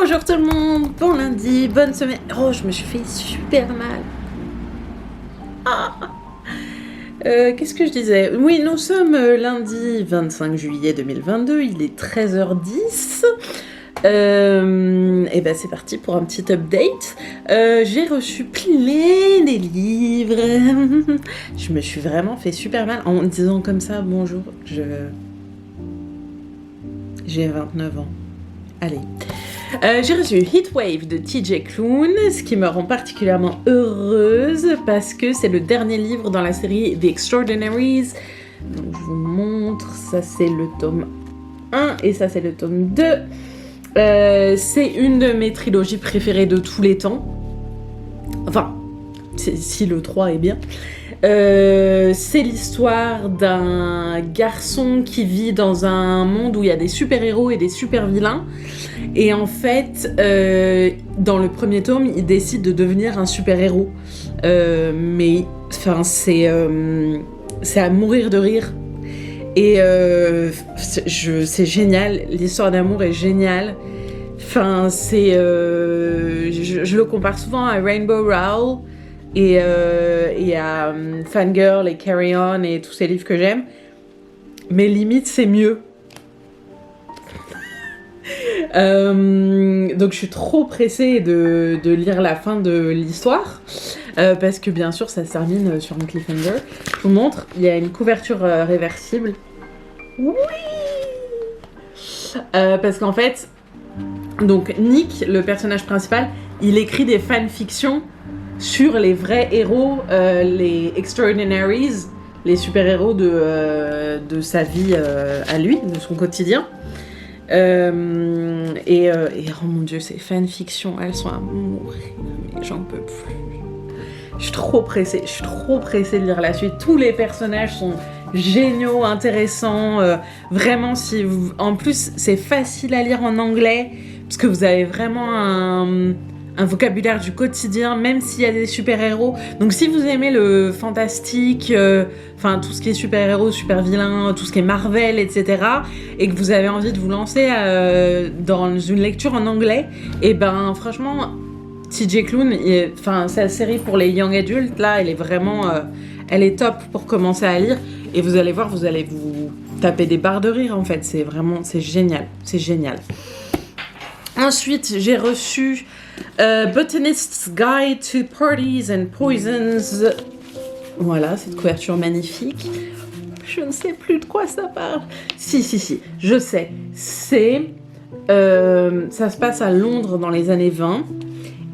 Bonjour tout le monde, bon lundi, bonne semaine. Oh, je me suis fait super mal. Ah. Qu'est-ce que je disais? Oui, nous sommes lundi 25 juillet 2022, il est 13h10. Et ben c'est parti pour un petit update. J'ai reçu plein des livres. Je me suis vraiment fait super mal en disant comme ça bonjour. J'ai 29 ans. Allez. J'ai reçu Heatwave de TJ Klune, ce qui me rend particulièrement heureuse parce que c'est le dernier livre dans la série The Extraordinaries. Donc je vous montre, ça c'est le tome 1 et ça c'est le tome 2. C'est une de mes trilogies préférées de tous les temps. Enfin, si le 3 est bien. C'est l'histoire d'un garçon qui vit dans un monde où il y a des super-héros et des super-vilains. Et en fait, dans le premier tome, il décide de devenir un super-héros. Mais enfin, c'est à mourir de rire. Et c'est génial, l'histoire d'amour est géniale. Enfin, je le compare souvent à Rainbow Rowell et à Fangirl et Carry On et tous ces livres que j'aime. Mais limite, c'est mieux. Donc je suis trop pressée de lire la fin de l'histoire parce que bien sûr ça se termine sur un cliffhanger. Je vous montre, il y a une couverture réversible. Oui. Parce qu'en fait, donc Nick, le personnage principal, il écrit des fanfictions sur les vrais héros, les Extraordinaries, les super-héros de sa vie à lui, de son quotidien. Et oh mon dieu, ces fanfictions, elles sont à mourir, mais j'en peux plus. Je suis trop pressée de lire la suite. Tous les personnages sont géniaux, intéressants. Vraiment, en plus, c'est facile à lire en anglais parce que vous avez vraiment un vocabulaire du quotidien, même s'il y a des super-héros. Donc si vous aimez le fantastique, enfin tout ce qui est super-héros, super-vilains, tout ce qui est Marvel, etc., et que vous avez envie de vous lancer dans une lecture en anglais, et ben franchement, TJ Klune, sa série pour les young adultes, là, elle est vraiment... elle est top pour commencer à lire, et vous allez voir, vous allez vous taper des barres de rire, en fait. C'est génial, c'est génial. Ensuite, j'ai reçu Botanist's Guide to Parties and Poisons. Voilà, cette couverture magnifique. Je ne sais plus de quoi ça parle. Si, je sais. Ça se passe à Londres dans les années 20.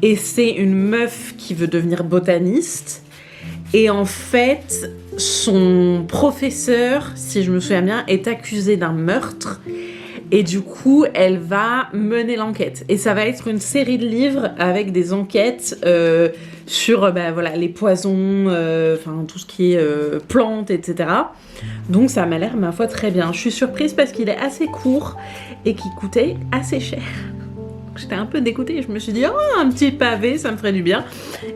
Et c'est une meuf qui veut devenir botaniste. Et en fait, son professeur, si je me souviens bien, est accusé d'un meurtre. Et du coup, elle va mener l'enquête. Et ça va être une série de livres avec des enquêtes sur les poisons, tout ce qui est plantes, etc. Donc ça m'a l'air, ma foi, très bien. Je suis surprise parce qu'il est assez court et qu'il coûtait assez cher. J'étais un peu dégoûtée. Je me suis dit, un petit pavé, ça me ferait du bien.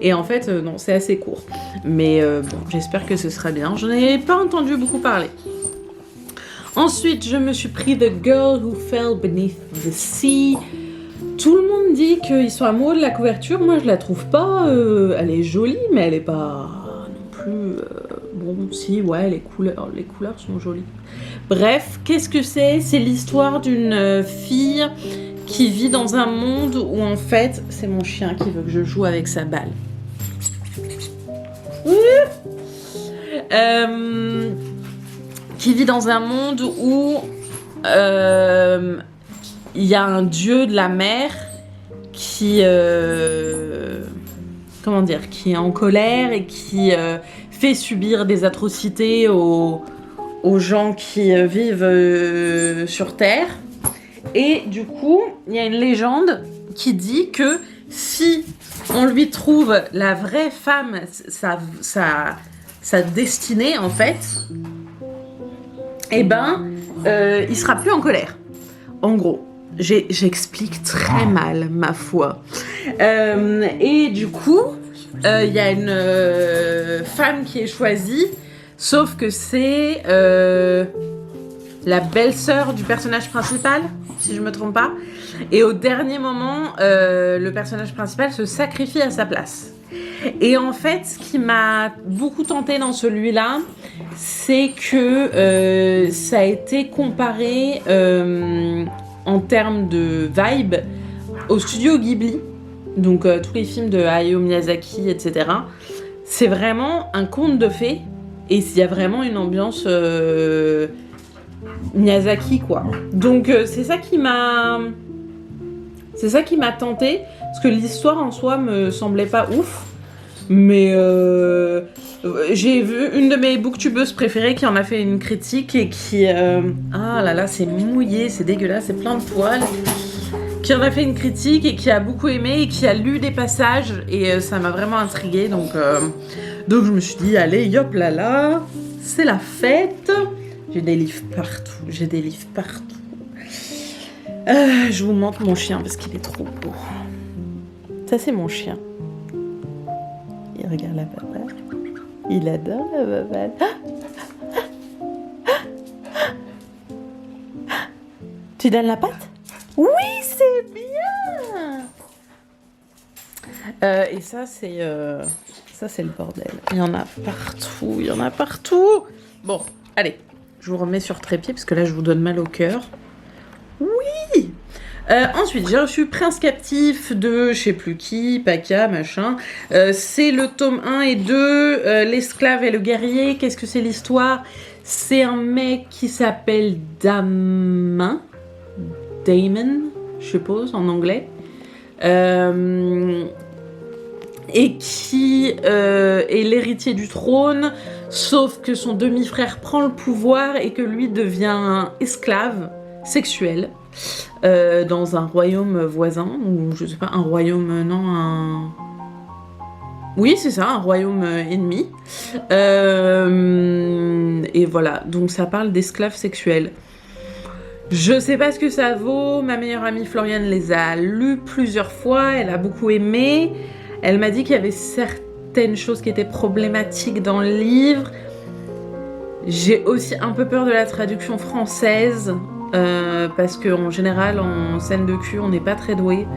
Et en fait, non, c'est assez court. Mais j'espère que ce sera bien. Je n'en ai pas entendu beaucoup parler. Ensuite, je me suis pris The Girl Who Fell Beneath the Sea. Tout le monde dit qu'ils sont amoureux de la couverture. Moi, je la trouve pas... elle est jolie, mais elle est pas non plus... bon, si, ouais, les couleurs sont jolies. Bref, qu'est-ce que c'est? C'est l'histoire d'une fille qui vit dans un monde où, en fait... C'est mon chien qui veut que je joue avec sa balle. Qui vit dans un monde où il y a un dieu de la mer qui qui est en colère et qui fait subir des atrocités aux gens qui vivent sur Terre. Et du coup, il y a une légende qui dit que si on lui trouve la vraie femme, sa destinée en fait, il sera plus en colère. En gros, j'explique très mal, ma foi. Et du coup, il y a une femme qui est choisie, sauf que c'est la belle-sœur du personnage principal, si je me trompe pas. Et au dernier moment, le personnage principal se sacrifie à sa place. Et en fait, ce qui m'a beaucoup tenté dans celui-là, c'est que ça a été comparé en termes de vibe au studio Ghibli, donc tous les films de Hayao Miyazaki, etc. C'est vraiment un conte de fées, et il y a vraiment une ambiance Miyazaki, quoi. Donc c'est ça qui m'a tenté, parce que l'histoire en soi me semblait pas ouf. Mais j'ai vu une de mes booktubeuses préférées qui en a fait une critique et qui... Ah là là, c'est mouillé, c'est dégueulasse, c'est plein de poils. Qui en a fait une critique et qui a beaucoup aimé et qui a lu des passages et ça m'a vraiment intriguée. Donc je me suis dit, allez, hop là là, c'est la fête. J'ai des livres partout, je vous montre mon chien parce qu'il est trop beau. Ça, c'est mon chien. Il regarde la babale. Il adore la babale. Tu donnes la patte? Oui, c'est bien. Et ça, c'est le bordel. Il y en a partout. Bon, allez, je vous remets sur trépied parce que là, je vous donne mal au cœur. Oui. Ensuite, j'ai reçu Prince captif de je sais plus qui, Paca, machin. C'est le tome 1 et 2, l'esclave et le guerrier. Qu'est-ce que c'est l'histoire? C'est un mec qui s'appelle Damon, je suppose, en anglais. Et qui est l'héritier du trône, sauf que son demi-frère prend le pouvoir et que lui devient esclave sexuel. Dans un royaume voisin, ou je sais pas, un royaume, non, un... Oui, c'est ça, un royaume ennemi. Et voilà, donc ça parle d'esclaves sexuels. Je sais pas ce que ça vaut, ma meilleure amie Floriane les a lus plusieurs fois, elle a beaucoup aimé. Elle m'a dit qu'il y avait certaines choses qui étaient problématiques dans le livre. J'ai aussi un peu peur de la traduction française. Parce qu'en général, en scène de cul, on n'est pas très doué.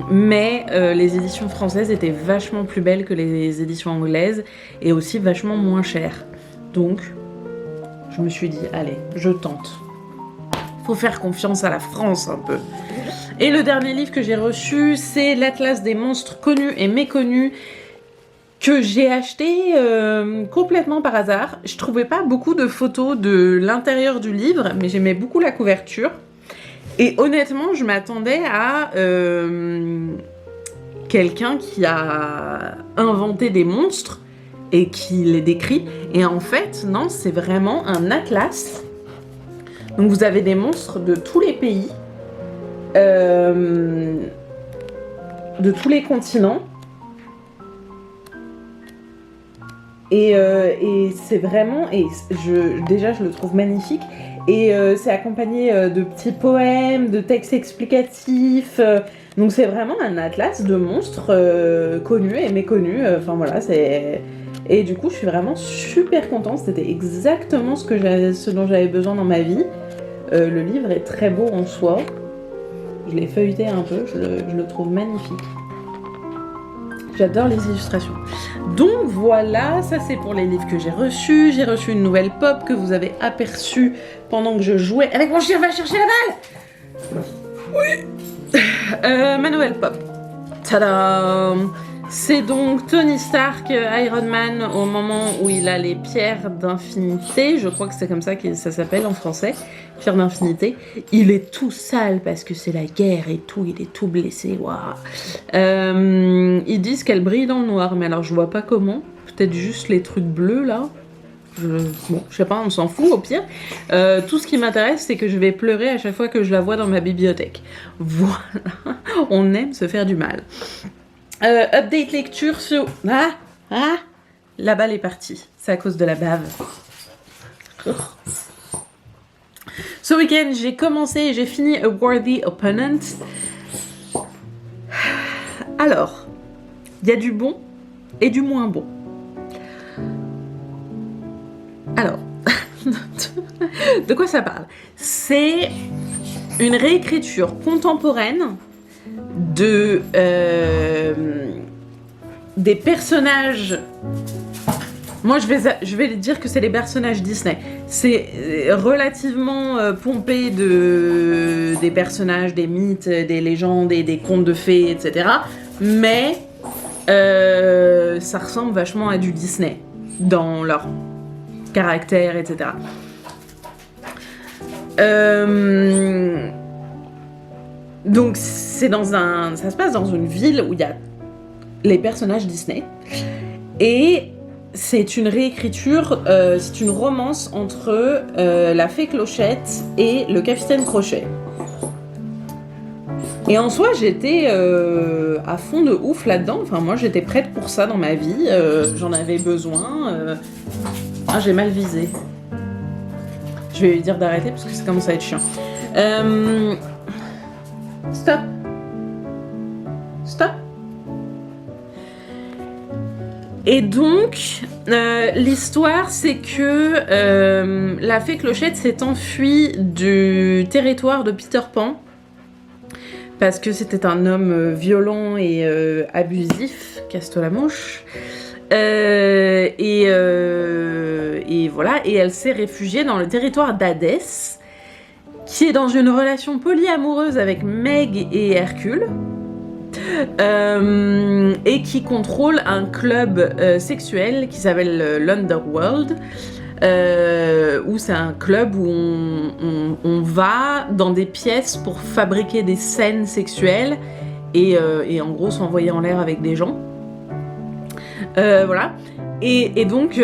Mais les éditions françaises étaient vachement plus belles que les éditions anglaises et aussi vachement moins chères. Donc, je me suis dit, allez, je tente. Faut faire confiance à la France un peu. Et le dernier livre que j'ai reçu, c'est l'Atlas des monstres connus et méconnus, que j'ai acheté complètement par hasard. Je trouvais pas beaucoup de photos de l'intérieur du livre, mais j'aimais beaucoup la couverture. Et honnêtement, je m'attendais à quelqu'un qui a inventé des monstres et qui les décrit. Et en fait, non, c'est vraiment un atlas. Donc vous avez des monstres de tous les pays, de tous les continents. Et c'est vraiment, déjà je le trouve magnifique, et c'est accompagné de petits poèmes, de textes explicatifs, donc c'est vraiment un atlas de monstres connus et méconnus, enfin voilà, et du coup je suis vraiment super contente, c'était exactement ce dont j'avais besoin dans ma vie. Le livre est très beau en soi, je l'ai feuilleté un peu, je le trouve magnifique. J'adore les illustrations. Donc voilà, ça c'est pour les livres que j'ai reçus. J'ai reçu une nouvelle pop que vous avez aperçue pendant que je jouais avec mon chien. Va chercher la balle. Oui. Ma nouvelle pop. Tadam. C'est donc Tony Stark, Iron Man, au moment où il a les pierres d'infinité. Je crois que c'est comme ça que ça s'appelle en français. Pierre d'infinité. Il est tout sale parce que c'est la guerre et tout. Il est tout blessé. Waouh. Ils disent qu'elle brille dans le noir, mais alors je vois pas comment. Peut-être juste les trucs bleus là. Bon, je sais pas, on s'en fout au pire. Tout ce qui m'intéresse, c'est que je vais pleurer à chaque fois que je la vois dans ma bibliothèque. Voilà. On aime se faire du mal. Update lecture sur... La balle est partie. C'est à cause de la bave. Ce week-end, j'ai commencé et j'ai fini A Worthy Opponent. Alors, il y a du bon et du moins bon. Alors, De quoi ça parle? C'est une réécriture contemporaine de des personnages. Moi, je vais dire que c'est les personnages Disney. C'est relativement pompé des personnages, des mythes, des légendes, des contes de fées, etc. Mais ça ressemble vachement à du Disney dans leur caractère, etc. Donc ça se passe dans une ville où il y a les personnages Disney et c'est une réécriture, c'est une romance entre la fée Clochette et le capitaine Crochet. Et en soi, j'étais à fond de ouf là-dedans. Enfin, moi, j'étais prête pour ça dans ma vie. J'en avais besoin. Ah, j'ai mal visé. Je vais lui dire d'arrêter parce que ça commence à être chiant. Stop. Stop. Et donc, l'histoire, c'est que la fée Clochette s'est enfuie du territoire de Peter Pan parce que c'était un homme violent et abusif, casse-toi la mouche. Et voilà, et elle s'est réfugiée dans le territoire d'Hadès, qui est dans une relation polyamoureuse avec Meg et Hercule. Et qui contrôle un club sexuel qui s'appelle l'Underworld, où c'est un club où on va dans des pièces pour fabriquer des scènes sexuelles et en gros s'envoyer en l'air avec des gens. Voilà. Et donc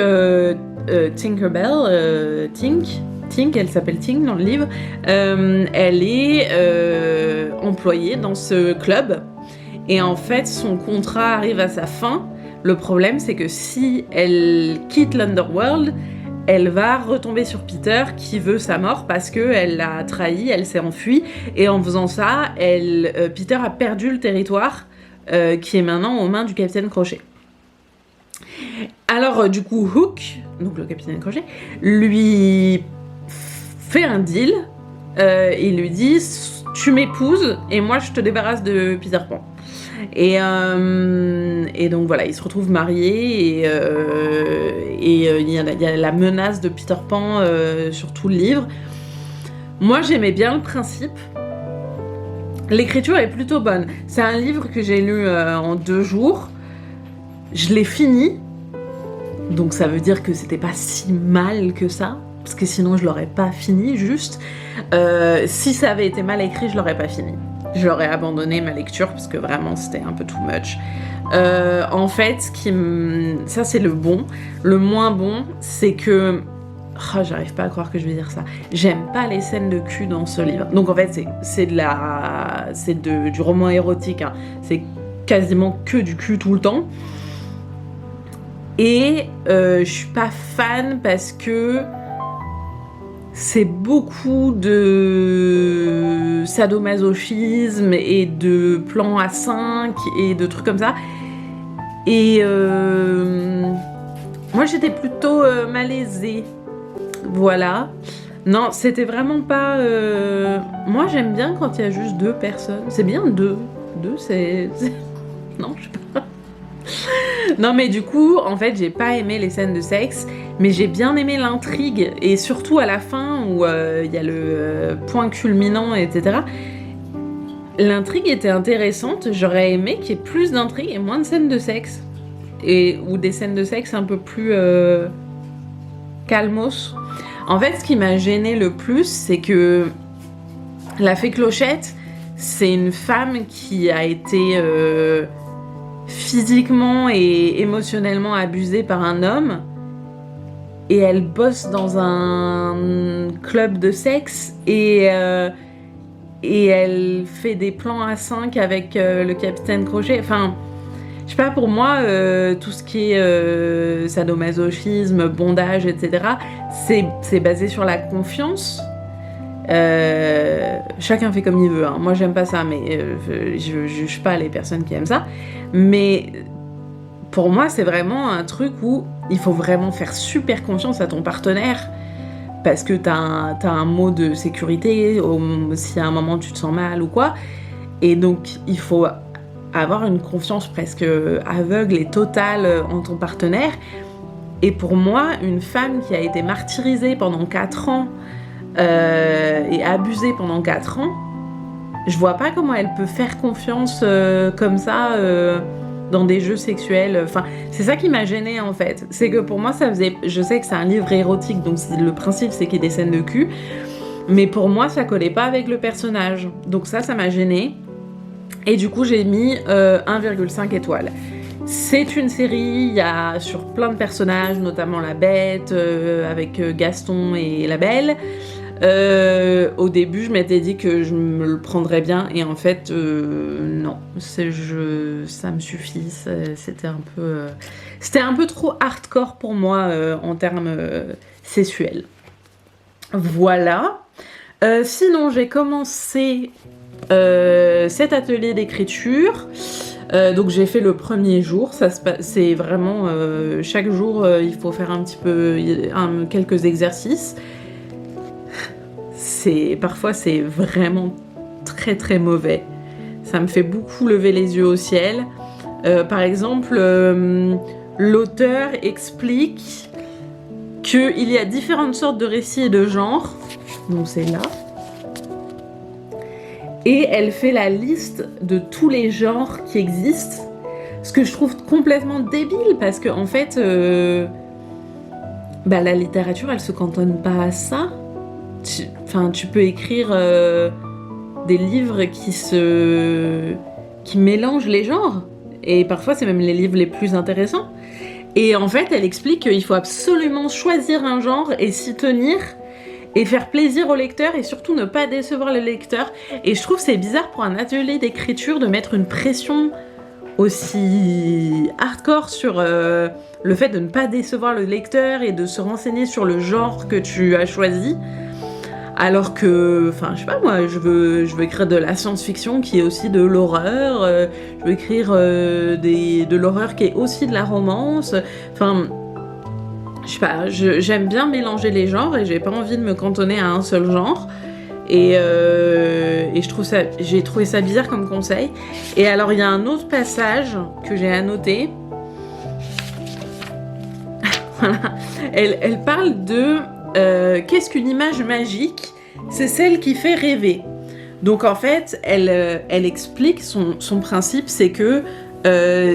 Tinkerbell, Tink, elle s'appelle Tink dans le livre, elle est employée dans ce club. Et en fait, son contrat arrive à sa fin. Le problème, c'est que si elle quitte l'Underworld, elle va retomber sur Peter qui veut sa mort parce qu'elle l'a trahi, elle s'est enfuie. Et en faisant ça, Peter a perdu le territoire qui est maintenant aux mains du capitaine Crochet. Alors, du coup, Hook, donc le capitaine Crochet, lui fait un deal. Il lui dit « Tu m'épouses et moi, je te débarrasse de Peter Pan ». Et donc voilà, ils se retrouvent mariés et il y a la menace de Peter Pan sur tout le livre. Moi, j'aimais bien le principe. L'écriture est plutôt bonne. C'est un livre que j'ai lu en 2 jours. Je l'ai fini. Donc ça veut dire que c'était pas si mal que ça. Parce que sinon, je l'aurais pas fini, juste. Si ça avait été mal écrit, je l'aurais pas fini. J'aurais abandonné ma lecture parce que vraiment c'était un peu too much. En fait, ça c'est le bon. Le moins bon, c'est que... Oh, j'arrive pas à croire que je vais dire ça. J'aime pas les scènes de cul dans ce livre. Donc en fait, c'est du roman érotique. Hein. C'est quasiment que du cul tout le temps. Et je suis pas fan parce que c'est beaucoup de sadomasochisme et de plans à 5 et de trucs comme ça. Et moi, j'étais plutôt malaisée. Voilà. Non, c'était vraiment pas... Moi, j'aime bien quand il y a juste 2 personnes. C'est bien 2. 2, c'est... Non, je sais pas. Non, mais du coup, en fait, j'ai pas aimé les scènes de sexe, mais j'ai bien aimé l'intrigue, et surtout à la fin, où il y a le point culminant, etc. L'intrigue était intéressante, j'aurais aimé qu'il y ait plus d'intrigue et moins de scènes de sexe. Ou des scènes de sexe un peu plus calmos. En fait, ce qui m'a gêné le plus, c'est que la fée Clochette, c'est une femme qui a été... physiquement et émotionnellement abusée par un homme et elle bosse dans un club de sexe et elle fait des plans à 5 avec le capitaine Crochet. Enfin, je sais pas, pour moi, tout ce qui est sadomasochisme, bondage, etc., c'est basé sur la confiance. Chacun fait comme il veut, hein. Moi j'aime pas ça, mais je juge pas les personnes qui aiment ça, mais pour moi c'est vraiment un truc où il faut vraiment faire super confiance à ton partenaire parce que t'as un mot de sécurité si à un moment tu te sens mal ou quoi. Et donc, il faut avoir une confiance presque aveugle et totale en ton partenaire. Et pour moi, une femme qui a été martyrisée pendant 4 ans et abusée pendant 4 ans, je vois pas comment elle peut faire confiance comme ça dans des jeux sexuels. Enfin, c'est ça qui m'a gênée en fait. C'est que pour moi, ça faisait... Je sais que c'est un livre érotique, donc le principe c'est qu'il y ait des scènes de cul. Mais pour moi, ça collait pas avec le personnage. Donc ça m'a gênée. Et du coup, j'ai mis 1,5 étoiles. C'est une série, il y a sur plein de personnages, notamment la Bête, avec Gaston et la Belle. Au début, je m'étais dit que je me le prendrais bien, et en fait, non, ça me suffit. C'était un peu trop hardcore pour moi en termes sexuels. Voilà. Sinon, j'ai commencé cet atelier d'écriture. Donc j'ai fait le premier jour, c'est vraiment chaque jour il faut faire un petit peu quelques exercices. Parfois c'est vraiment très très mauvais. Ça me fait beaucoup lever les yeux au ciel. Par exemple, l'auteur explique qu'il y a différentes sortes de récits et de genres. Donc c'est là. Et elle fait la liste de tous les genres qui existent, ce que je trouve complètement débile, parce que en fait, la littérature, elle se cantonne pas à ça. Tu peux écrire des livres qui mélangent les genres, et parfois c'est même les livres les plus intéressants. Et en fait, elle explique qu'il faut absolument choisir un genre et s'y tenir, et faire plaisir au lecteur, et surtout ne pas décevoir le lecteur. Et je trouve que c'est bizarre pour un atelier d'écriture de mettre une pression aussi hardcore sur le fait de ne pas décevoir le lecteur et de se renseigner sur le genre que tu as choisi. Alors que, je sais pas, moi, je veux écrire de la science-fiction qui est aussi de l'horreur, je veux écrire de l'horreur qui est aussi de la romance, je sais pas, j'aime bien mélanger les genres et j'ai pas envie de me cantonner à un seul genre. Et j'ai trouvé ça bizarre comme conseil. Et alors il y a un autre passage que j'ai annoté. Voilà. Elle parle de qu'est-ce qu'une image magique ? C'est celle qui fait rêver. Donc en fait, elle explique son principe, c'est que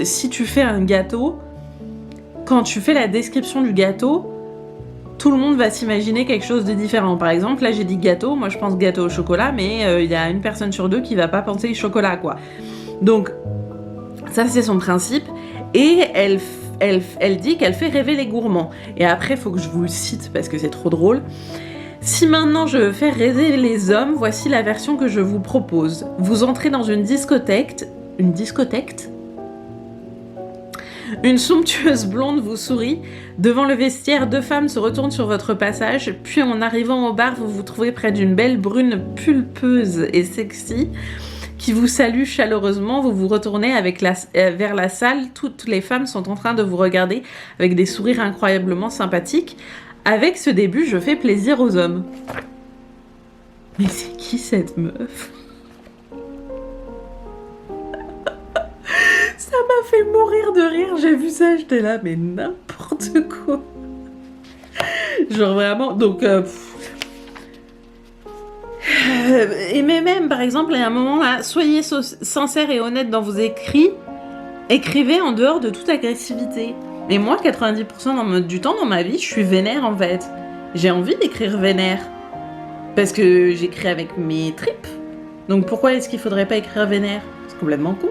si tu fais un gâteau, quand tu fais la description du gâteau, tout le monde va s'imaginer quelque chose de différent. Par exemple, là j'ai dit gâteau, moi je pense gâteau au chocolat, mais il y a une personne sur deux qui va pas penser chocolat, quoi. Donc ça c'est son principe, et elle dit qu'elle fait rêver les gourmands. Et après, il faut que je vous le cite parce que c'est trop drôle. Si maintenant je veux faire rêver les hommes, voici la version que je vous propose. Vous entrez dans une discothèque. Une somptueuse blonde vous sourit. Devant le vestiaire, 2 femmes se retournent sur votre passage. Puis en arrivant au bar, vous vous trouvez près d'une belle brune pulpeuse et sexy qui vous salue chaleureusement. Vous vous retournez vers la salle. Toutes les femmes sont en train de vous regarder avec des sourires incroyablement sympathiques. Avec ce début, je fais plaisir aux hommes. Mais c'est qui cette meuf ? Ça m'a fait mourir de rire. J'ai vu ça, j'étais là, mais n'importe quoi. Genre vraiment, donc... Et mais même, par exemple, il y a un moment là, soyez sincère et honnête dans vos écrits. Écrivez en dehors de toute agressivité. Et moi, 90% du temps dans ma vie, je suis vénère en fait. J'ai envie d'écrire vénère. Parce que j'écris avec mes tripes. Donc pourquoi est-ce qu'il faudrait pas écrire vénère ? C'est complètement con.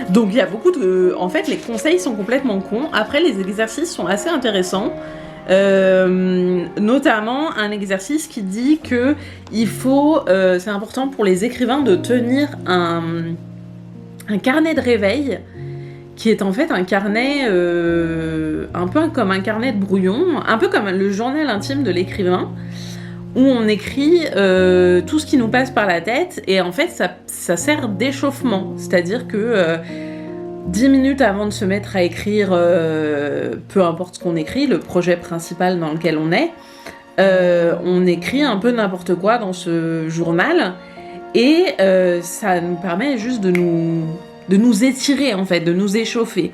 Donc il y a beaucoup de... En fait, les conseils sont complètement cons. Après, les exercices sont assez intéressants. Notamment un exercice qui dit que il faut... c'est important pour les écrivains de tenir un carnet de réveil qui est en fait un carnet un peu comme un carnet de brouillon, un peu comme le journal intime de l'écrivain, où on écrit tout ce qui nous passe par la tête, et en fait ça sert d'échauffement, c'est-à-dire que 10 minutes avant de se mettre à écrire, peu importe ce qu'on écrit, le projet principal dans lequel on écrit un peu n'importe quoi dans ce journal, et ça nous permet juste de nous étirer, en fait, de nous échauffer.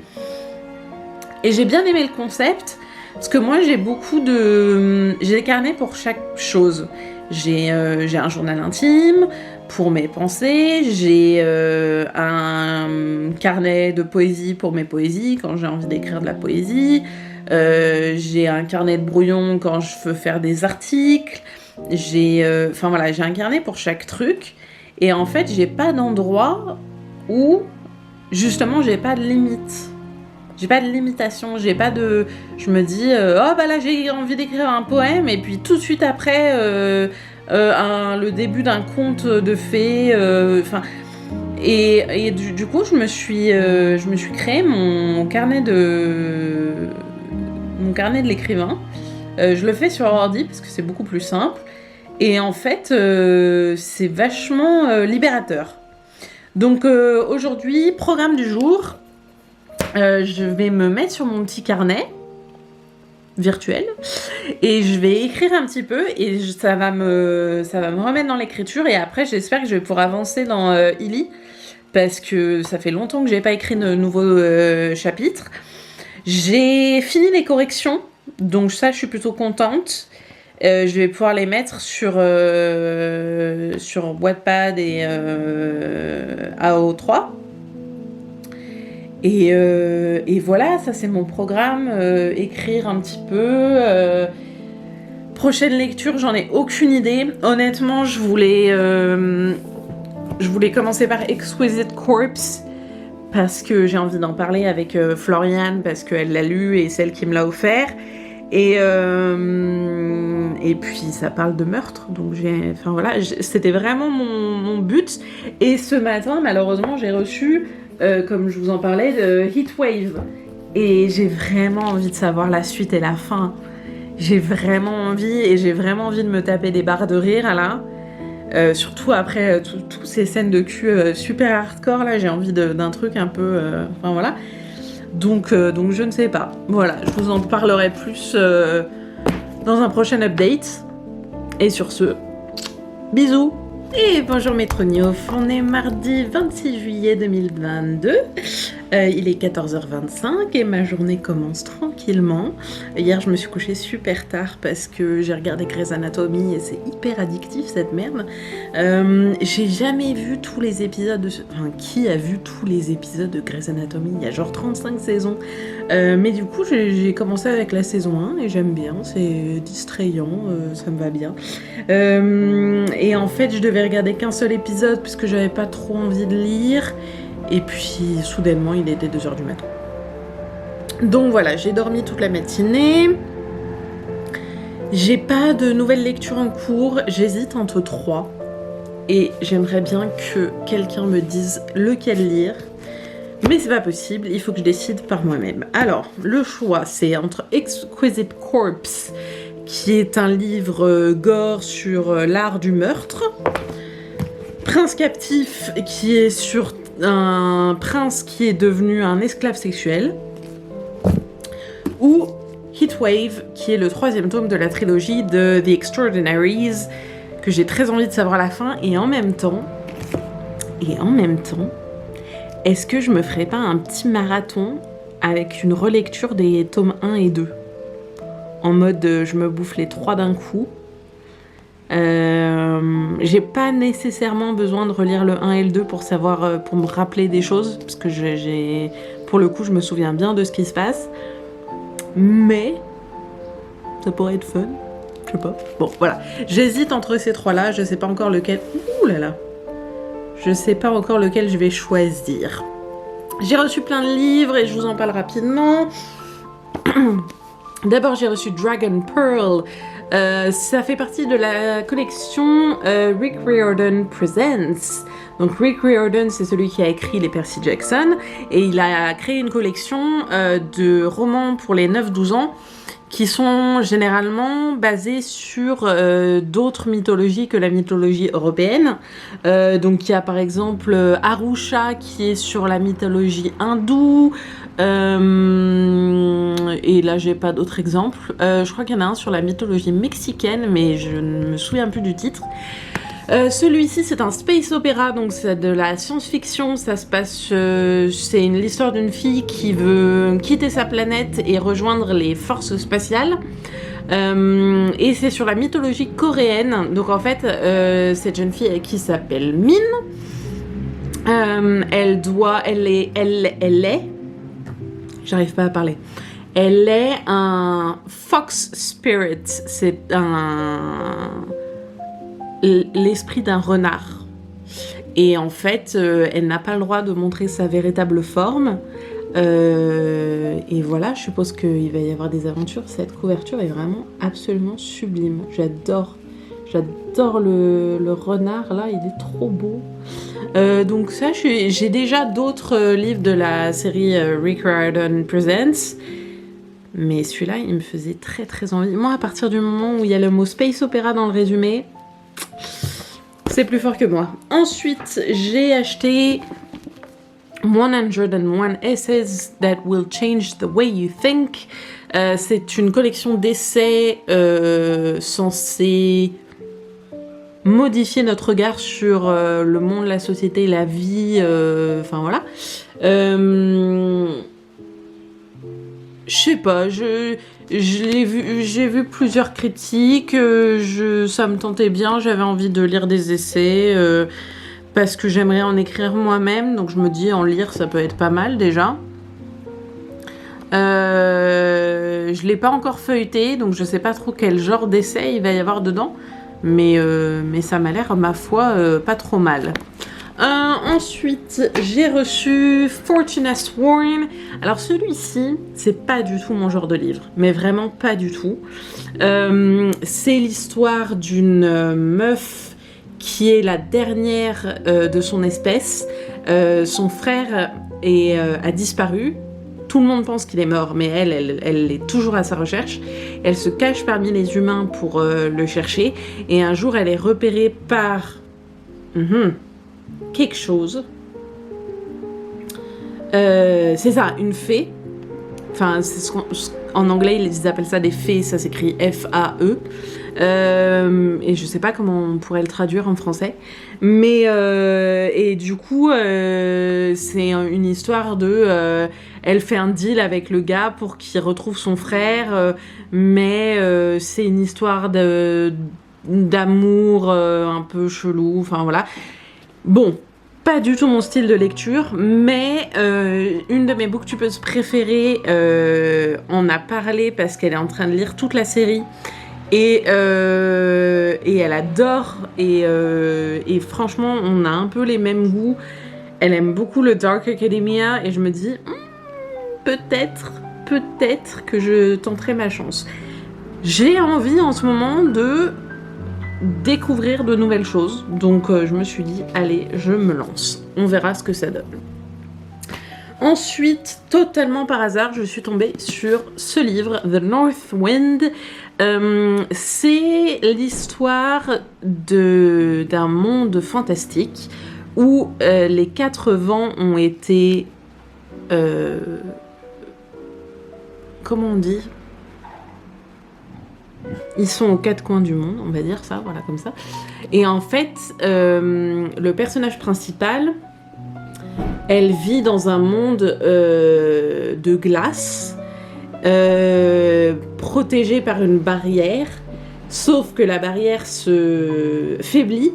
Et j'ai bien aimé le concept, parce que moi j'ai des carnets pour chaque chose. J'ai un journal intime pour mes pensées, j'ai un carnet de poésie pour mes poésies quand j'ai envie d'écrire de la poésie, j'ai un carnet de brouillon quand je veux faire des articles, j'ai un carnet pour chaque truc, et en fait j'ai pas d'endroit où justement j'ai pas de limite. J'ai pas de limitation, j'ai pas de... Je me dis, oh bah là j'ai envie d'écrire un poème, et puis tout de suite après, le début d'un conte de fées, et du coup je me suis créé mon carnet de l'écrivain. Je le fais sur ordi parce que c'est beaucoup plus simple, et en fait c'est vachement libérateur. Donc aujourd'hui, programme du jour, je vais me mettre sur mon petit carnet virtuel et je vais écrire un petit peu, et ça va me remettre dans l'écriture, et après j'espère que je vais pouvoir avancer dans Illy, parce que ça fait longtemps que j'ai pas écrit de nouveaux chapitres. J'ai fini les corrections, donc ça je suis plutôt contente. Je vais pouvoir les mettre sur Wattpad et AO3. Et voilà, ça c'est mon programme, écrire un petit peu. Prochaine lecture, j'en ai aucune idée. Honnêtement, je voulais commencer par Exquisite Corpse, parce que j'ai envie d'en parler avec Floriane, parce qu'elle l'a lu et c'est elle qui me l'a offert. Et puis ça parle de meurtre, donc c'était vraiment mon but. Et ce matin, malheureusement, j'ai reçu, comme je vous en parlais, de Heatwave. Et j'ai vraiment envie de savoir la suite et la fin. J'ai vraiment envie de me taper des barres de rire, là. Surtout après toutes ces scènes de cul super hardcore, là, j'ai envie d'un truc un peu... voilà. Donc je ne sais pas. Voilà, je vous en parlerai plus dans un prochain update. Et sur ce, bisous. Et bonjour mes trognophes, on est mardi 26 juillet 2022, il est 14h25 et ma journée commence tranquillement. Hier je me suis couchée super tard parce que j'ai regardé Grey's Anatomy et c'est hyper addictif cette merde. J'ai jamais vu tous les épisodes qui a vu tous les épisodes de Grey's Anatomy? Il y a genre 35 saisons. Mais du coup j'ai commencé avec la saison 1 et j'aime bien, c'est distrayant, ça me va bien. Et en fait je devais regarder qu'un seul épisode puisque j'avais pas trop envie de lire, et puis soudainement il était 2h du matin. Donc voilà, j'ai dormi toute la matinée. J'ai pas de nouvelles lectures en cours, j'hésite entre 3 et j'aimerais bien que quelqu'un me dise lequel lire. Mais c'est pas possible, il faut que je décide par moi-même. Alors, le choix, c'est entre Exquisite Corpse, qui est un livre gore sur l'art du meurtre, Prince captif, qui est sur un prince qui est devenu un esclave sexuel, ou Heatwave, qui est le 3e tome de la trilogie de The Extraordinaries, que j'ai très envie de savoir la fin, et en même temps, est-ce que je me ferais pas un petit marathon avec une relecture des tomes 1 et 2 ? En mode, je me bouffe les 3 d'un coup. J'ai pas nécessairement besoin de relire le 1 et le 2 pour savoir, pour me rappeler des choses, parce que pour le coup, je me souviens bien de ce qui se passe. Mais ça pourrait être fun. Je sais pas. Bon, voilà. J'hésite entre ces 3-là. Je sais pas encore lequel. Ouh là là. Je sais pas encore lequel je vais choisir. J'ai reçu plein de livres et je vous en parle rapidement. D'abord, j'ai reçu Dragon Pearl. Ça fait partie de la collection Rick Riordan Presents. Donc Rick Riordan, c'est celui qui a écrit les Percy Jackson, et il a créé une collection de romans pour les 9-12 ans qui sont généralement basées sur d'autres mythologies que la mythologie européenne. Donc il y a par exemple Arusha qui est sur la mythologie hindoue, et là j'ai pas d'autres exemples. Je crois qu'il y en a un sur la mythologie mexicaine, mais je ne me souviens plus du titre. Celui-ci c'est un space opéra, donc c'est de la science-fiction. Ça se passe, c'est l'histoire d'une fille qui veut quitter sa planète et rejoindre les forces spatiales. Et c'est sur la mythologie coréenne. Donc en fait, cette jeune fille qui s'appelle Min, elle est, j'arrive pas à parler. Elle est un fox spirit. C'est l'esprit d'un renard. Et en fait, elle n'a pas le droit de montrer sa véritable forme. Et voilà, je suppose qu'il va y avoir des aventures. Cette couverture est vraiment absolument sublime. J'adore le renard là, il est trop beau. Donc ça, j'ai déjà d'autres livres de la série Rick Riordan Presents. Mais celui-là, il me faisait très très envie. Moi, à partir du moment où il y a le mot space opéra dans le résumé, c'est plus fort que moi. Ensuite, j'ai acheté 101 Essays That Will Change the Way You Think. C'est une collection d'essais censés modifier notre regard sur le monde, la société, la vie, enfin voilà. Je sais pas, j'ai vu plusieurs critiques, ça me tentait bien, j'avais envie de lire des essais, parce que j'aimerais en écrire moi-même, donc je me dis en lire ça peut être pas mal déjà. Je l'ai pas encore feuilleté, donc je sais pas trop quel genre d'essai il va y avoir dedans, mais ça m'a l'air, ma foi, pas trop mal. Ensuite, j'ai reçu Fortuna Sworn. Alors celui-ci, c'est pas du tout mon genre de livre, mais vraiment pas du tout. C'est l'histoire d'une meuf qui est la dernière de son espèce. Son frère a disparu. Tout le monde pense qu'il est mort, mais elle est toujours à sa recherche. Elle se cache parmi les humains pour le chercher. Et un jour, elle est repérée par quelque chose. C'est ça, une fée. Enfin, en anglais, ils appellent ça des fées. Ça s'écrit F-A-E. Et je sais pas comment on pourrait le traduire en français. Mais et du coup, c'est une histoire de... elle fait un deal avec le gars pour qu'il retrouve son frère. Mais c'est une histoire d'amour un peu chelou. Enfin, voilà. Bon, pas du tout mon style de lecture, mais une de mes booktubeuses préférées en a parlé parce qu'elle est en train de lire toute la série et elle adore et franchement on a un peu les mêmes goûts. Elle aime beaucoup le Dark Academia et je me dis peut-être que je tenterai ma chance. J'ai envie en ce moment de découvrir de nouvelles choses, donc je me suis dit allez, je me lance, on verra ce que ça donne. Ensuite, totalement par hasard, je suis tombée sur ce livre, The North Wind. C'est l'histoire d'un monde fantastique où les 4 vents ont été comment on dit ? Ils sont aux 4 coins du monde, on va dire ça, voilà, comme ça. Et en fait, le personnage principal, elle vit dans un monde de glace, protégée par une barrière, sauf que la barrière se faiblit,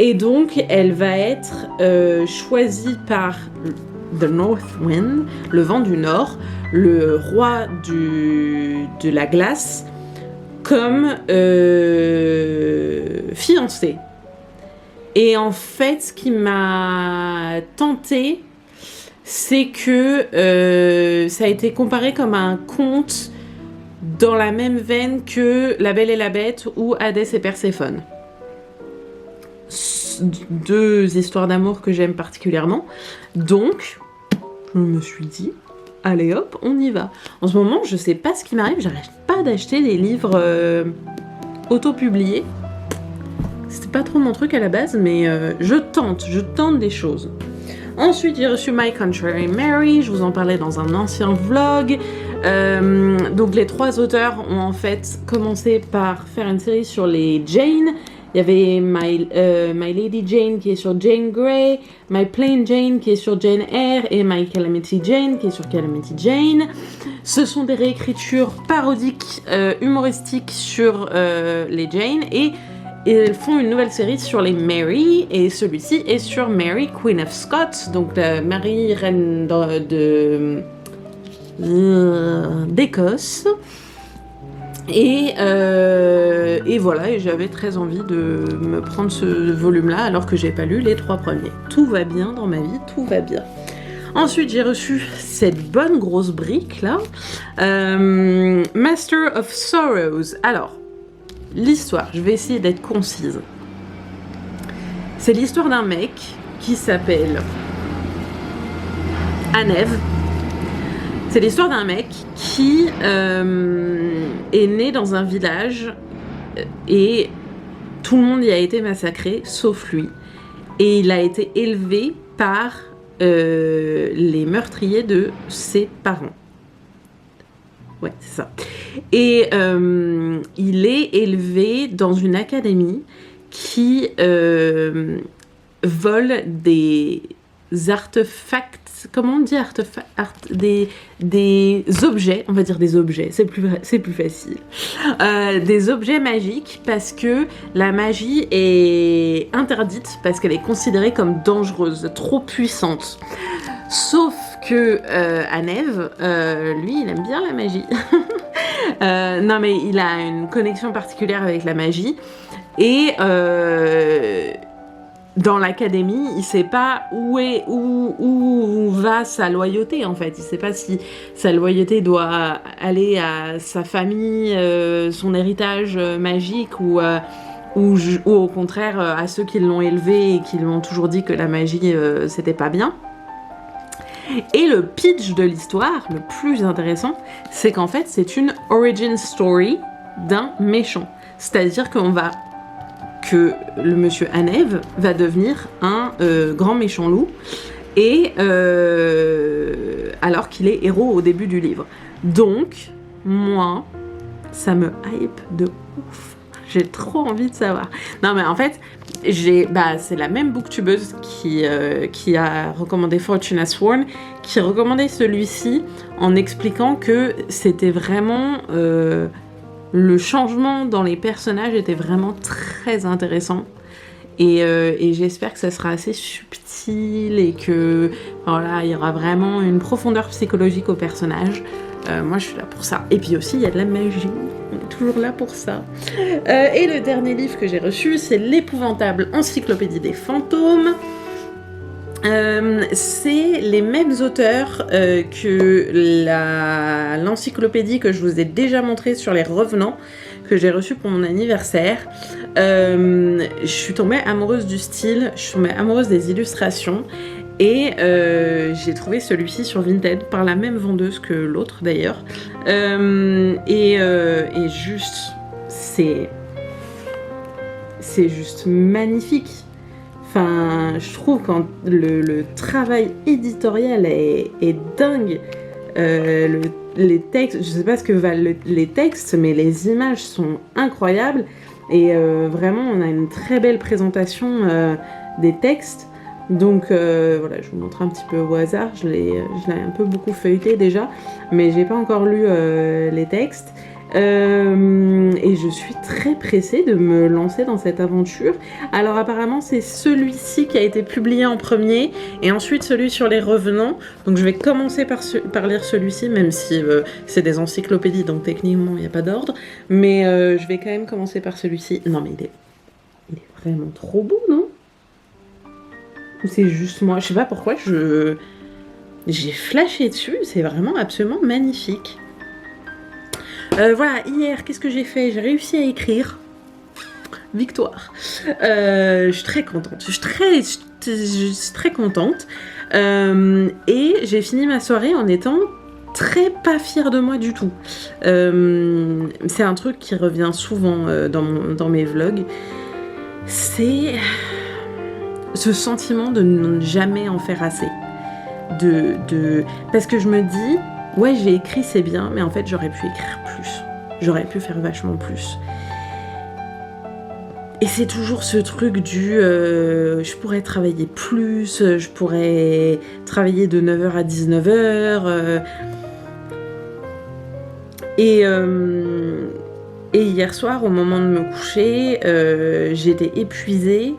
et donc elle va être choisie par The North Wind, le vent du Nord, le roi de la glace, comme fiancée. Et en fait, ce qui m'a tentée, c'est que ça a été comparé comme un conte dans la même veine que La Belle et la Bête ou Hadès et Perséphone. 2 histoires d'amour que j'aime particulièrement. Donc, je me suis dit, allez hop, on y va. En ce moment, je sais pas ce qui m'arrive, j'arrête pas d'acheter des livres auto-publiés. C'était pas trop mon truc à la base, mais je tente des choses. Ensuite, j'ai reçu My Contrary Mary, je vous en parlais dans un ancien vlog. Donc les 3 auteurs ont en fait commencé par faire une série sur les Jane. Il y avait My Lady Jane qui est sur Jane Grey, My Plain Jane qui est sur Jane Eyre et My Calamity Jane qui est sur Calamity Jane. Ce sont des réécritures parodiques, humoristiques sur les Jane et ils font une nouvelle série sur les Mary et celui-ci est sur Mary, Queen of Scots, donc la Marie, reine d'Écosse. Et voilà, et j'avais très envie de me prendre ce volume-là alors que j'ai pas lu les 3 premiers. Tout va bien dans ma vie, tout va bien. Ensuite, j'ai reçu cette bonne grosse brique là, Master of Sorrows. Alors, l'histoire, je vais essayer d'être concise. C'est l'histoire d'un mec qui s'appelle Anev. C'est l'histoire d'un mec qui est né dans un village et tout le monde y a été massacré, sauf lui. Et il a été élevé par les meurtriers de ses parents. Ouais, c'est ça. Et il est élevé dans une académie qui vole des artefacts. Comment on dit des objets, on va dire des objets, c'est plus facile. Des objets magiques parce que la magie est interdite parce qu'elle est considérée comme dangereuse, trop puissante. Sauf que Anev, lui, il aime bien la magie. Non mais il a une connexion particulière avec la magie et dans l'académie, il sait pas où va sa loyauté en fait. Il sait pas si sa loyauté doit aller à sa famille, son héritage magique ou au contraire à ceux qui l'ont élevé et qui lui ont toujours dit que la magie c'était pas bien. Et le pitch de l'histoire, le plus intéressant, c'est qu'en fait c'est une origin story d'un méchant. C'est-à-dire que le monsieur Anev va devenir un grand méchant loup, et alors qu'il est héros au début du livre. Donc, moi, ça me hype de ouf. J'ai trop envie de savoir. Non mais en fait, c'est la même booktubeuse qui a recommandé Fortuna Sworn, qui recommandait celui-ci en expliquant que c'était vraiment... le changement dans les personnages était vraiment très intéressant et j'espère que ça sera assez subtil et que voilà, il y aura vraiment une profondeur psychologique au personnage. Moi je suis là pour ça. Et puis aussi il y a de la magie, on est toujours là pour ça. Et le dernier livre que j'ai reçu, c'est l'épouvantable encyclopédie des fantômes. C'est les mêmes auteurs que l'encyclopédie que je vous ai déjà montrée sur les revenants, que j'ai reçue pour mon anniversaire. Je suis tombée amoureuse du style, je suis tombée amoureuse des illustrations, et j'ai trouvé celui-ci sur Vinted par la même vendeuse que l'autre d'ailleurs. Et juste, c'est juste magnifique. Enfin, je trouve quand le travail éditorial est dingue. Les textes, je sais pas ce que valent les textes, mais les images sont incroyables. Et vraiment, on a une très belle présentation des textes. Donc voilà, je vous montre un petit peu au hasard. Je l'ai un peu beaucoup feuilleté déjà, mais j'ai pas encore lu les textes. Et je suis très pressée de me lancer dans cette aventure. Alors apparemment c'est celui-ci qui a été publié en premier et ensuite celui sur les revenants. Donc je vais commencer par lire celui-ci, même si c'est des encyclopédies, donc techniquement il n'y a pas d'ordre. Mais je vais quand même commencer par celui-ci. Non mais il est vraiment trop beau, non? Ou c'est juste moi? Je sais pas pourquoi j'ai flashé dessus, c'est vraiment absolument magnifique. Voilà, hier, qu'est-ce que j'ai fait? J'ai réussi à écrire. Victoire. Je suis très contente. Je suis très contente. Et j'ai fini ma soirée en étant très pas fière de moi du tout. C'est un truc qui revient souvent dans mes vlogs. C'est ce sentiment de ne jamais en faire assez. Parce que je me dis, ouais, j'ai écrit, c'est bien, mais en fait, j'aurais pu écrire plus. J'aurais pu faire vachement plus. Et c'est toujours ce truc je pourrais travailler plus, je pourrais travailler de 9h à 19h. Et hier soir, au moment de me coucher, j'étais épuisée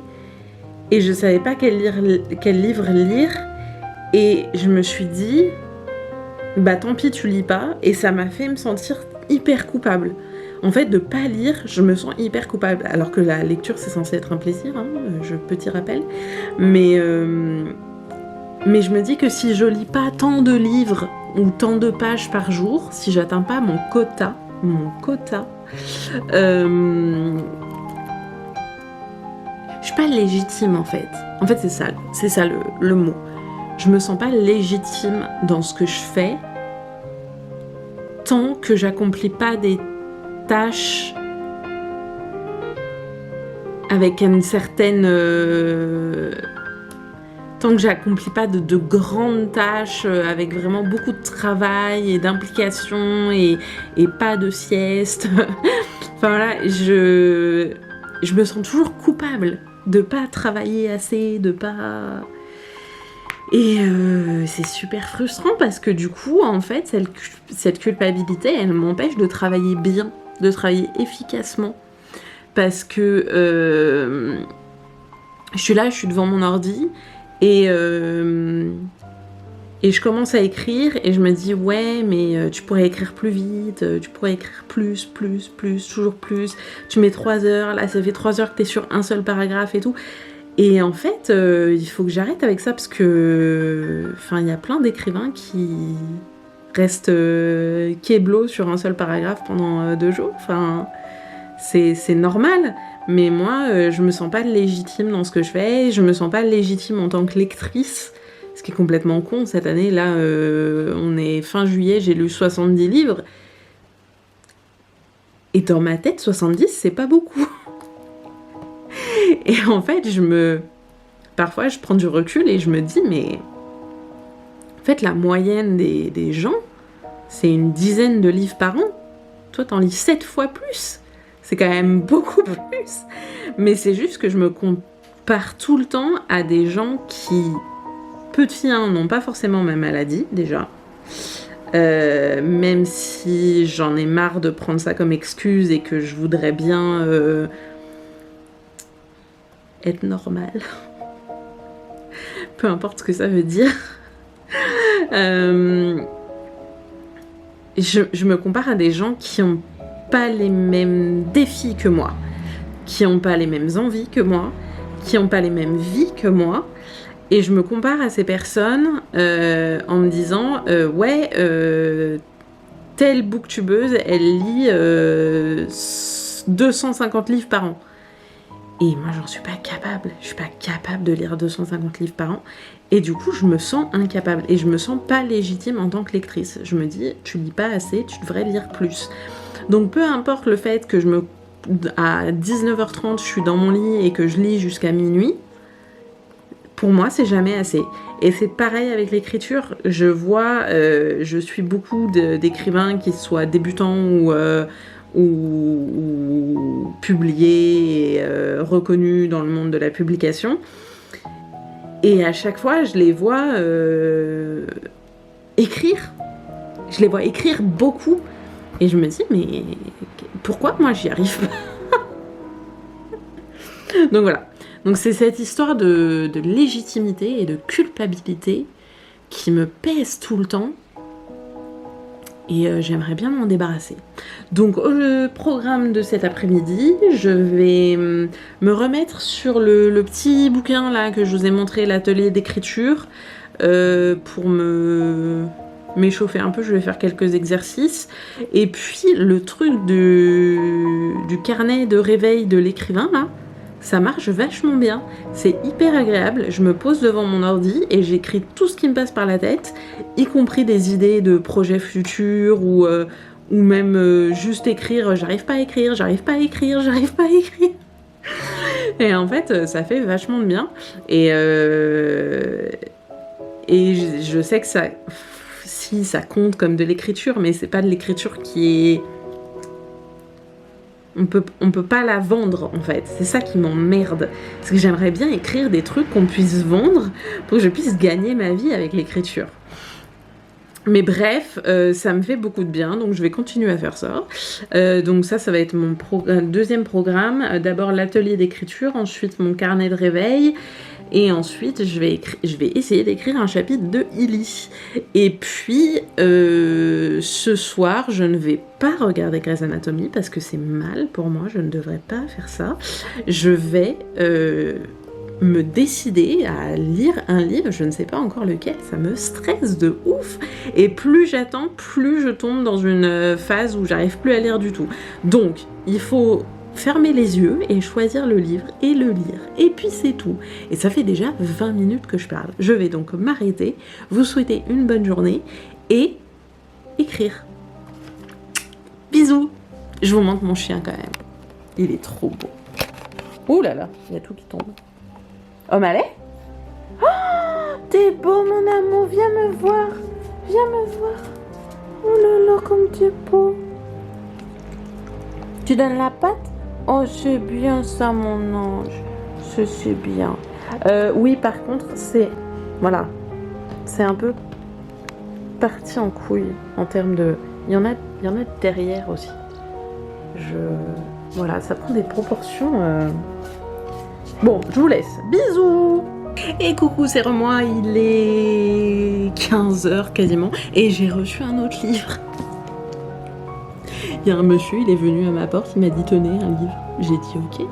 et je savais pas quel livre lire. Et je me suis dit, bah tant pis, tu lis pas. Et ça m'a fait me sentir hyper coupable. En fait, de pas lire, je me sens hyper coupable. Alors que la lecture, c'est censé être un plaisir, hein, petit rappel. Mais je me dis que si je lis pas tant de livres ou tant de pages par jour, si j'atteins pas mon quota, je suis pas légitime en fait. En fait, c'est ça le mot. Je me sens pas légitime dans ce que je fais tant que j'accomplis pas des tâches avec une certaine... tant que j'accomplis pas de grandes tâches avec vraiment beaucoup de travail et d'implication et pas de sieste. Enfin voilà, je me sens toujours coupable de pas travailler assez, de pas... Et c'est super frustrant parce que du coup, en fait, cette culpabilité, elle m'empêche de travailler bien, de travailler efficacement. Parce que je suis là, je suis devant mon ordi et je commence à écrire et je me dis ouais, mais tu pourrais écrire plus vite, tu pourrais écrire plus, toujours plus. Tu mets 3 heures, là ça fait 3 heures que t'es sur un seul paragraphe et tout. Et en fait, il faut que j'arrête avec ça parce que, enfin, il y a plein d'écrivains qui restent kéblos sur un seul paragraphe pendant 2 jours. Enfin, c'est normal. Mais moi, je me sens pas légitime dans ce que je fais. Je me sens pas légitime en tant que lectrice. Ce qui est complètement con. Cette année, là, on est fin juillet, j'ai lu 70 livres. Et dans ma tête, 70, c'est pas beaucoup. Et en fait, parfois, je prends du recul et je me dis, mais... En fait, la moyenne des gens, c'est une dizaine de livres par an. Toi, t'en lis 7 fois plus. C'est quand même beaucoup plus. Mais c'est juste que je me compare tout le temps à des gens qui, petits, n'ont pas forcément ma maladie, déjà. Même si j'en ai marre de prendre ça comme excuse et que je voudrais bien... être normal. Peu importe ce que ça veut dire. Je me compare à des gens qui n'ont pas les mêmes défis que moi, qui n'ont pas les mêmes envies que moi, qui n'ont pas les mêmes vies que moi. Et je me compare à ces personnes en me disant ouais, telle booktubeuse, elle lit 250 livres par an. Et moi, j'en suis pas capable. Je suis pas capable de lire 250 livres par an. Et du coup, je me sens incapable. Et je me sens pas légitime en tant que lectrice. Je me dis, tu lis pas assez, tu devrais lire plus. Donc, peu importe le fait que à 19h30, je suis dans mon lit et que je lis jusqu'à minuit, pour moi, c'est jamais assez. Et c'est pareil avec l'écriture. Je suis beaucoup d'écrivains qui soient débutants ou publiés et reconnus dans le monde de la publication. Et à chaque fois, je les vois écrire. Je les vois écrire beaucoup. Et je me dis, mais pourquoi moi j'y arrive pas? Donc voilà. Donc c'est cette histoire de légitimité et de culpabilité qui me pèse tout le temps. Et j'aimerais bien m'en débarrasser. Donc au programme de cet après-midi, je vais me remettre sur le petit bouquin là que je vous ai montré, l'atelier d'écriture, pour m'échauffer un peu. Je vais faire quelques exercices. Et puis le truc du carnet de réveil de l'écrivain là, ça marche vachement bien. C'est hyper agréable. Je me pose devant mon ordi et j'écris tout ce qui me passe par la tête, y compris des idées de projets futurs ou même juste écrire. J'arrive pas à écrire. Et en fait, ça fait vachement de bien. Et je sais que ça compte comme de l'écriture, mais c'est pas de l'écriture qui est... On peut pas la vendre, en fait. C'est ça qui m'emmerde. Parce que j'aimerais bien écrire des trucs qu'on puisse vendre pour que je puisse gagner ma vie avec l'écriture. Mais bref, ça me fait beaucoup de bien, donc je vais continuer à faire ça. Donc ça va être mon deuxième programme. D'abord l'atelier d'écriture, ensuite mon carnet de réveil. Et ensuite, je vais essayer d'écrire un chapitre de Illy. Et puis, ce soir, je ne vais pas regarder Grey's Anatomy parce que c'est mal pour moi, je ne devrais pas faire ça. Je vais me décider à lire un livre, je ne sais pas encore lequel, ça me stresse de ouf. Et plus j'attends, plus je tombe dans une phase où j'arrive plus à lire du tout. Donc, il faut... fermer les yeux et choisir le livre et le lire. Et puis c'est tout. Et ça fait déjà 20 minutes que je parle. Je vais donc m'arrêter, vous souhaiter une bonne journée et écrire. Bisous. Je vous montre mon chien quand même. Il est trop beau. Ouh là là, il y a tout qui tombe. O'Malley ? Oh, t'es beau mon amour, viens me voir. Viens me voir. Oh là là, comme t'es beau. Tu donnes la patte ? Oh, c'est bien ça, mon ange. C'est bien. Oui, par contre, c'est... Voilà. C'est un peu parti en couille en termes de... Il y en a derrière aussi. Voilà, ça prend des proportions... Bon, je vous laisse. Bisous. Et coucou, c'est moi. Il est 15h quasiment. Et j'ai reçu un autre livre. Il y a un monsieur, il est venu à ma porte, il m'a dit tenez un livre. J'ai dit ok,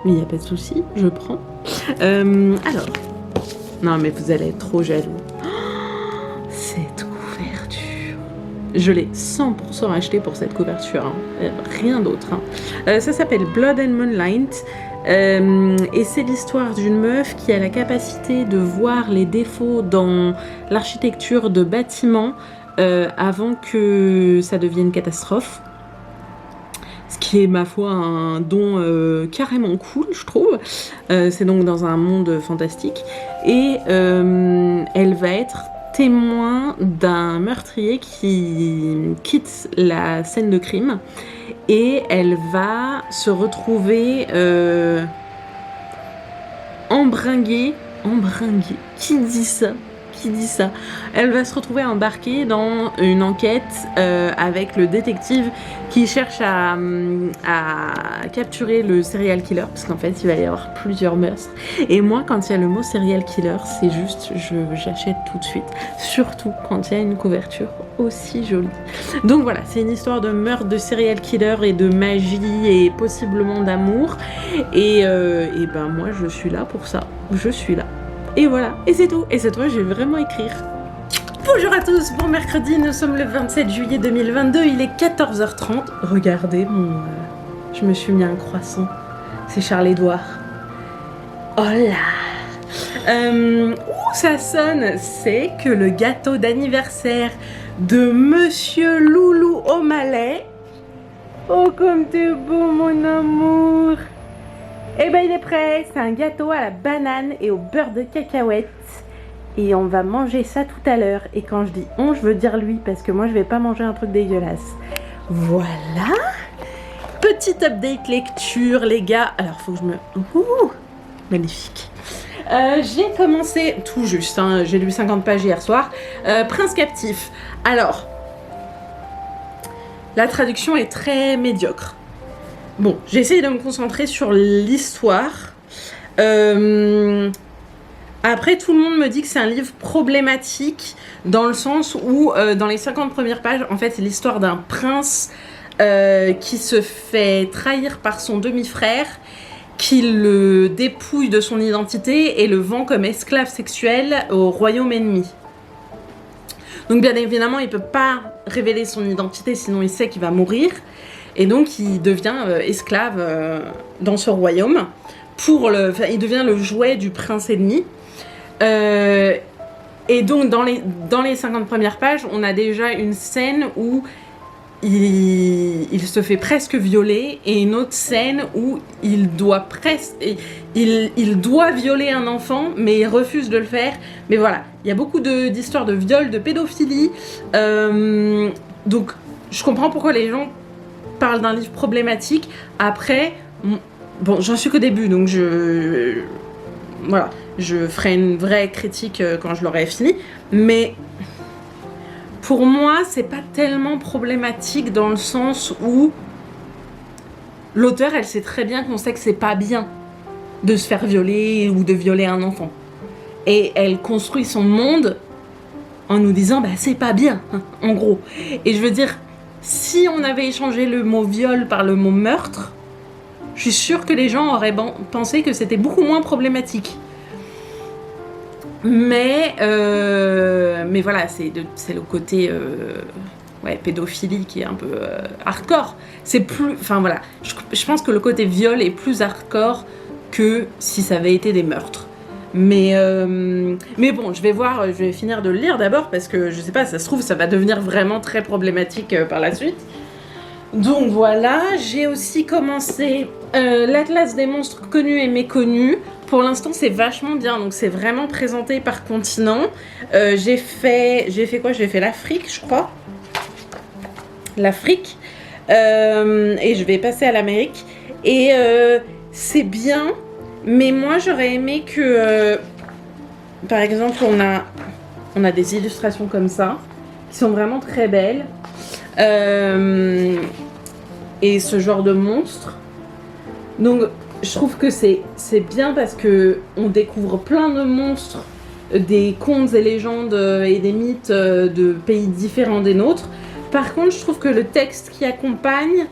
mais il n'y a pas de souci, je prends. Alors, non mais vous allez être trop jaloux. Oh, cette couverture, je l'ai 100% acheté pour cette couverture, hein. Rien d'autre. Hein. Ça s'appelle Blood and Moonlight. Et c'est l'histoire d'une meuf qui a la capacité de voir les défauts dans l'architecture de bâtiments avant que ça devienne catastrophe. Ce qui est, ma foi, un don carrément cool, je trouve. C'est donc dans un monde fantastique. Et elle va être témoin d'un meurtrier qui quitte la scène de crime. Et elle va se retrouver embringuée. Qui dit ça ? Elle va se retrouver embarquée dans une enquête avec le détective qui cherche à capturer le serial killer, parce qu'en fait il va y avoir plusieurs meurtres. Et moi, quand il y a le mot serial killer, c'est juste, j'achète tout de suite, surtout quand il y a une couverture aussi jolie. Donc voilà, c'est une histoire de meurtre, de serial killer et de magie et possiblement d'amour. Et ben moi je suis là pour ça, je suis là. Et voilà, et c'est tout. Et cette fois, je vais vraiment écrire. Bonjour à tous, bon mercredi, nous sommes le 27 juillet 2022, il est 14h30. Regardez, je me suis mis un croissant. C'est Charles-Édouard. Oh là où ça sonne, c'est que le gâteau d'anniversaire de Monsieur Loulou O'Malley. Oh, comme t'es beau, mon amour. Eh ben il est prêt, c'est un gâteau à la banane et au beurre de cacahuète. Et on va manger ça tout à l'heure. Et quand je dis on, je veux dire lui, parce que moi je vais pas manger un truc dégueulasse. Voilà. Petite update lecture, les gars. Alors faut que je me... Ouh, magnifique. J'ai commencé tout juste, hein, j'ai lu 50 pages hier soir. Prince captif. Alors, la traduction est très médiocre. Bon, j'ai essayé de me concentrer sur l'histoire. Après, tout le monde me dit que c'est un livre problématique dans le sens où, dans les 50 premières pages, en fait, c'est l'histoire d'un prince qui se fait trahir par son demi-frère, qui le dépouille de son identité et le vend comme esclave sexuel au royaume ennemi. Donc, bien évidemment, il ne peut pas révéler son identité, sinon il sait qu'il va mourir. Et donc, il devient esclave dans ce royaume enfin, il devient le jouet du prince ennemi. Et donc dans les 50 premières pages, on a déjà une scène où il se fait presque violer, et une autre scène où il doit violer un enfant, mais il refuse de le faire. Mais voilà, il y a beaucoup d'histoires de viol, de pédophilie. Donc je comprends pourquoi les gens parlent d'un livre problématique. Après, bon, j'en suis qu'au début, donc voilà, je ferai une vraie critique quand je l'aurai fini. Mais pour moi, c'est pas tellement problématique dans le sens où l'auteur, elle sait très bien qu'on sait que c'est pas bien de se faire violer ou de violer un enfant. Et elle construit son monde en nous disant, bah c'est pas bien, en gros. Et je veux dire, si on avait échangé le mot viol par le mot meurtre, je suis sûre que les gens auraient pensé que c'était beaucoup moins problématique. Mais voilà, c'est le côté pédophilie qui est un peu hardcore. C'est plus, enfin voilà, je pense que le côté viol est plus hardcore que si ça avait été des meurtres. Mais bon, je vais finir de le lire d'abord parce que je sais pas, ça se trouve ça va devenir vraiment très problématique par la suite. Donc voilà, j'ai aussi commencé l'Atlas des monstres connus et méconnus. Pour l'instant, c'est vachement bien, donc c'est vraiment présenté par continent. J'ai fait quoi? J'ai fait l'Afrique, je crois. L'Afrique. Et je vais passer à l'Amérique. Et c'est bien, mais moi, j'aurais aimé que... par exemple, on a des illustrations comme ça, qui sont vraiment très belles. Et ce genre de monstres. Donc... je trouve que c'est bien parce que on découvre plein de monstres, des contes et légendes et des mythes de pays différents des nôtres. Par contre, je trouve que le texte qui accompagne,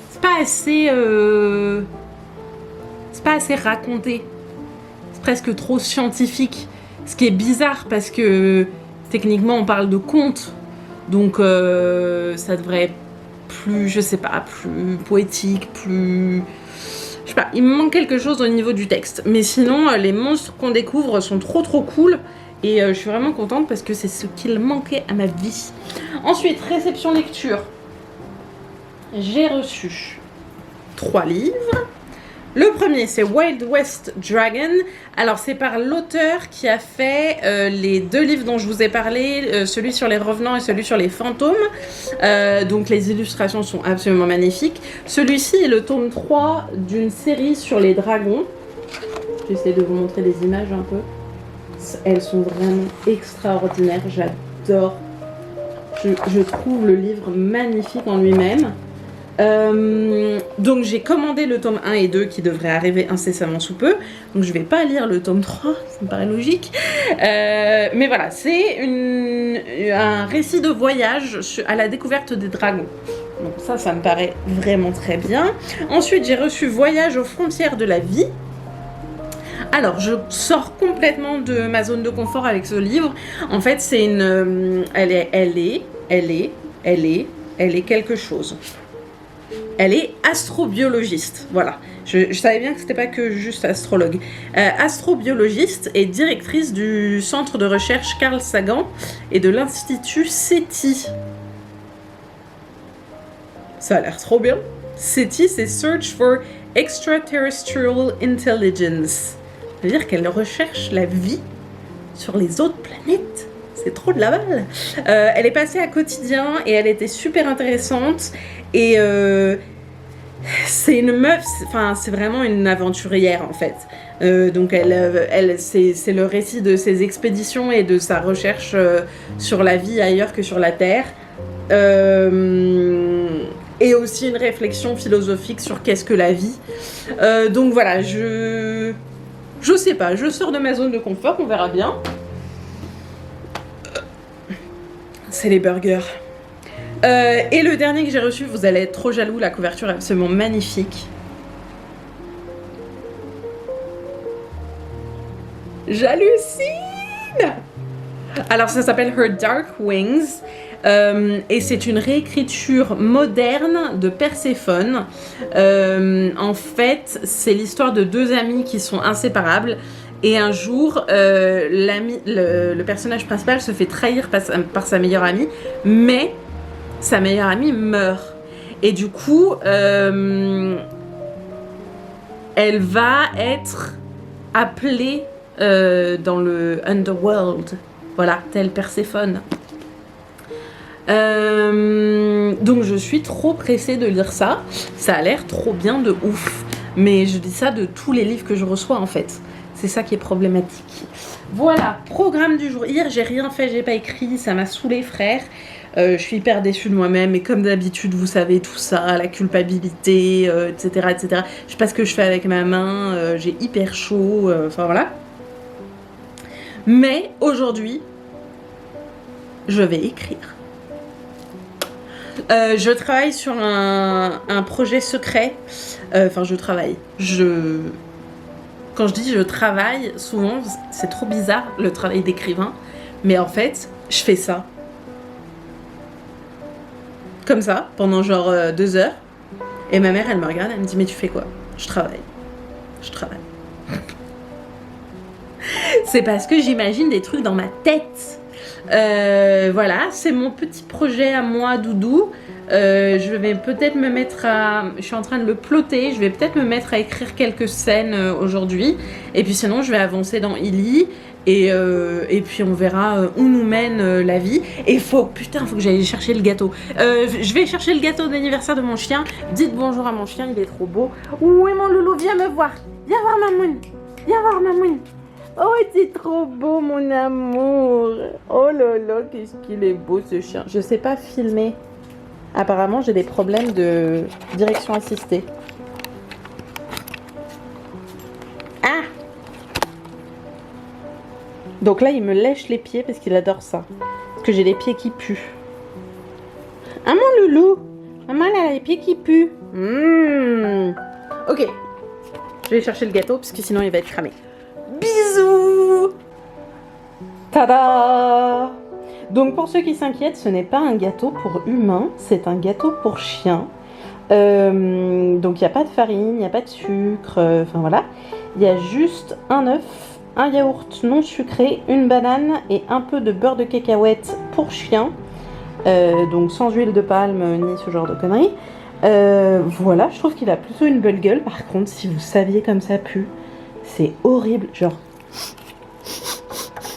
c'est pas assez raconté. C'est presque trop scientifique. Ce qui est bizarre parce que techniquement on parle de contes, donc ça devrait être plus, je sais pas, plus poétique, plus... je sais pas, il me manque quelque chose au niveau du texte. Mais sinon, les monstres qu'on découvre sont trop cool. Et je suis vraiment contente parce que c'est ce qu'il manquait à ma vie. Ensuite, réception lecture. J'ai reçu 3 livres. Le premier, c'est Wild West Dragon. Alors, c'est par l'auteur qui a fait les 2 livres dont je vous ai parlé, celui sur les revenants et celui sur les fantômes. Donc, les illustrations sont absolument magnifiques. Celui-ci est le tome 3 d'une série sur les dragons. J'essaie de vous montrer les images un peu. Elles sont vraiment extraordinaires. J'adore. Je trouve le livre magnifique en lui-même. Donc j'ai commandé le tome 1 et 2 qui devrait arriver incessamment sous peu. Donc je vais pas lire le tome 3, ça me paraît logique. Mais voilà, c'est un récit de voyage à la découverte des dragons. Donc ça me paraît vraiment très bien. Ensuite j'ai reçu Voyage aux frontières de la vie. Alors, je sors complètement de ma zone de confort avec ce livre. En fait, c'est elle est quelque chose. Elle est astrobiologiste, voilà. Je savais bien que c'était pas que juste astrologue. Astrobiologiste et directrice du centre de recherche Carl Sagan et de l'institut SETI. Ça a l'air trop bien. SETI, c'est Search for Extraterrestrial Intelligence. C'est-à-dire qu'elle recherche la vie sur les autres planètes. C'est trop de la balle. Elle est passée à Quotidien et elle était super intéressante. Et c'est une meuf, c'est vraiment une aventurière en fait. Donc c'est le récit de ses expéditions et de sa recherche sur la vie ailleurs que sur la Terre. Et aussi une réflexion philosophique sur qu'est-ce que la vie. Donc voilà, je sais pas, je sors de ma zone de confort, on verra bien. C'est les burgers. Et le dernier que j'ai reçu, vous allez être trop jaloux, la couverture est absolument magnifique. J'hallucine! Alors ça s'appelle Her Dark Wings. Et c'est une réécriture moderne de Perséphone. En fait, c'est l'histoire de deux amis qui sont inséparables. Et un jour, le personnage principal se fait trahir par sa meilleure amie, mais sa meilleure amie meurt. Et du coup, elle va être appelée dans le Underworld. Voilà, telle Perséphone. Donc je suis trop pressée de lire ça. Ça a l'air trop bien de ouf. Mais je dis ça de tous les livres que je reçois en fait. C'est ça qui est problématique. Voilà, programme du jour. Hier, j'ai rien fait, j'ai pas écrit. Ça m'a saoulé, frère. Je suis hyper déçue de moi-même. Et comme d'habitude, vous savez tout ça, la culpabilité, etc., etc. Je sais pas ce que je fais avec ma main. J'ai hyper chaud. Enfin voilà. Mais aujourd'hui, je vais écrire. Je travaille sur un projet secret. Enfin, je travaille. Quand je dis je travaille, souvent, c'est trop bizarre, le travail d'écrivain. Mais en fait, je fais ça. Comme ça, pendant genre 2 heures. Et ma mère, elle me regarde, elle me dit, mais tu fais quoi? Je travaille. Je travaille. C'est parce que j'imagine des trucs dans ma tête. Voilà, c'est mon petit projet à moi, doudou. Je vais peut-être me mettre à... Je suis en train de le plotter. Je vais peut-être me mettre à écrire quelques scènes aujourd'hui. Et puis sinon, je vais avancer dans Illy. Et puis on verra où nous mène la vie. Et faut que j'aille chercher le gâteau. Je vais chercher le gâteau d'anniversaire de mon chien. Dites bonjour à mon chien, il est trop beau. Oui, mon loulou, viens me voir. Viens voir Mamoun. Viens voir Mamoun. Oh, c'est trop beau, mon amour. Oh là là, qu'est-ce qu'il est beau, ce chien. Je sais pas filmer. Apparemment, j'ai des problèmes de direction assistée. Ah! Donc là, il me lèche les pieds parce qu'il adore ça. Parce que j'ai les pieds qui puent. Ah, mon loulou! Maman, elle a les pieds qui puent. Ok. Je vais chercher le gâteau parce que sinon, il va être cramé. Bisous! Tada! Donc pour ceux qui s'inquiètent, ce n'est pas un gâteau pour humains, c'est un gâteau pour chien. Donc il n'y a pas de farine, il n'y a pas de sucre, enfin voilà. Il y a juste un œuf, un yaourt non sucré, une banane et un peu de beurre de cacahuète pour chien. Donc sans huile de palme ni ce genre de conneries. Voilà, je trouve qu'il a plutôt une belle gueule. Par contre, si vous saviez comme ça pue, c'est horrible, genre...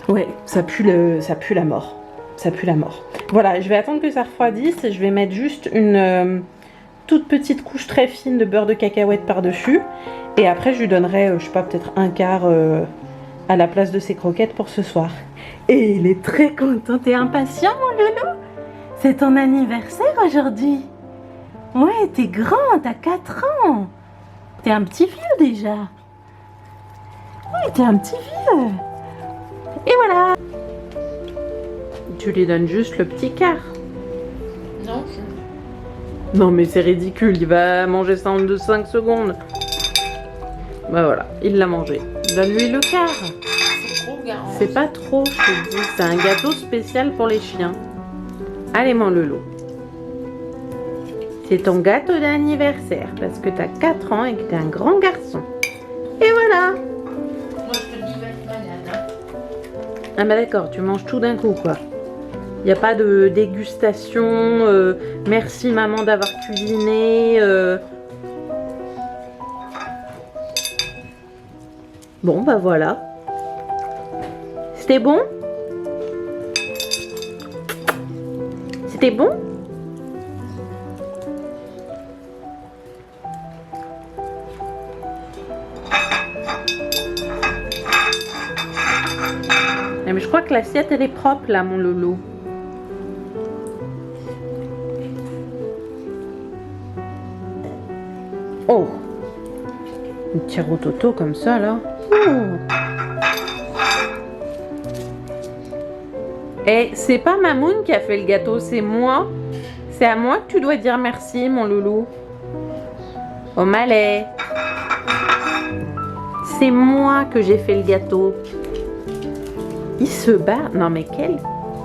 Ouais, ça pue la mort. Ça pue la mort. Voilà, je vais attendre que ça refroidisse et je vais mettre juste une toute petite couche très fine de beurre de cacahuète par-dessus. Et après, je lui donnerai, je sais pas, peut-être un quart à la place de ses croquettes pour ce soir. Et il est très content. T'es impatient, mon loulou? C'est ton anniversaire aujourd'hui. Ouais, t'es grand, t'as 4 ans. T'es un petit vieux déjà. Ouais, t'es un petit vieux. Et voilà. Tu lui donnes juste le petit quart. Non, Non mais c'est ridicule, il va manger ça en 5 secondes. Bah voilà, il l'a mangé. Donne-lui le quart. c'est trop garant. C'est pas trop, je te dis. C'est un gâteau spécial pour les chiens. Allez mon loulou. C'est ton gâteau d'anniversaire parce que t'as 4 ans et que t'es un grand garçon. Et voilà. Moi, je te dis, va être malade. Ah bah d'accord, tu manges tout d'un coup quoi. Il n'y a pas de dégustation, merci maman d'avoir cuisiné. Bon bah voilà. C'était bon? C'était bon? Mais je crois que l'assiette elle est propre là mon loulou. Oh, une petite rototo comme ça là. Et c'est pas Mamoun qui a fait le gâteau, c'est moi. C'est à moi que tu dois dire merci mon loulou. Au malais. C'est moi que j'ai fait le gâteau. Il se bat. Non mais quel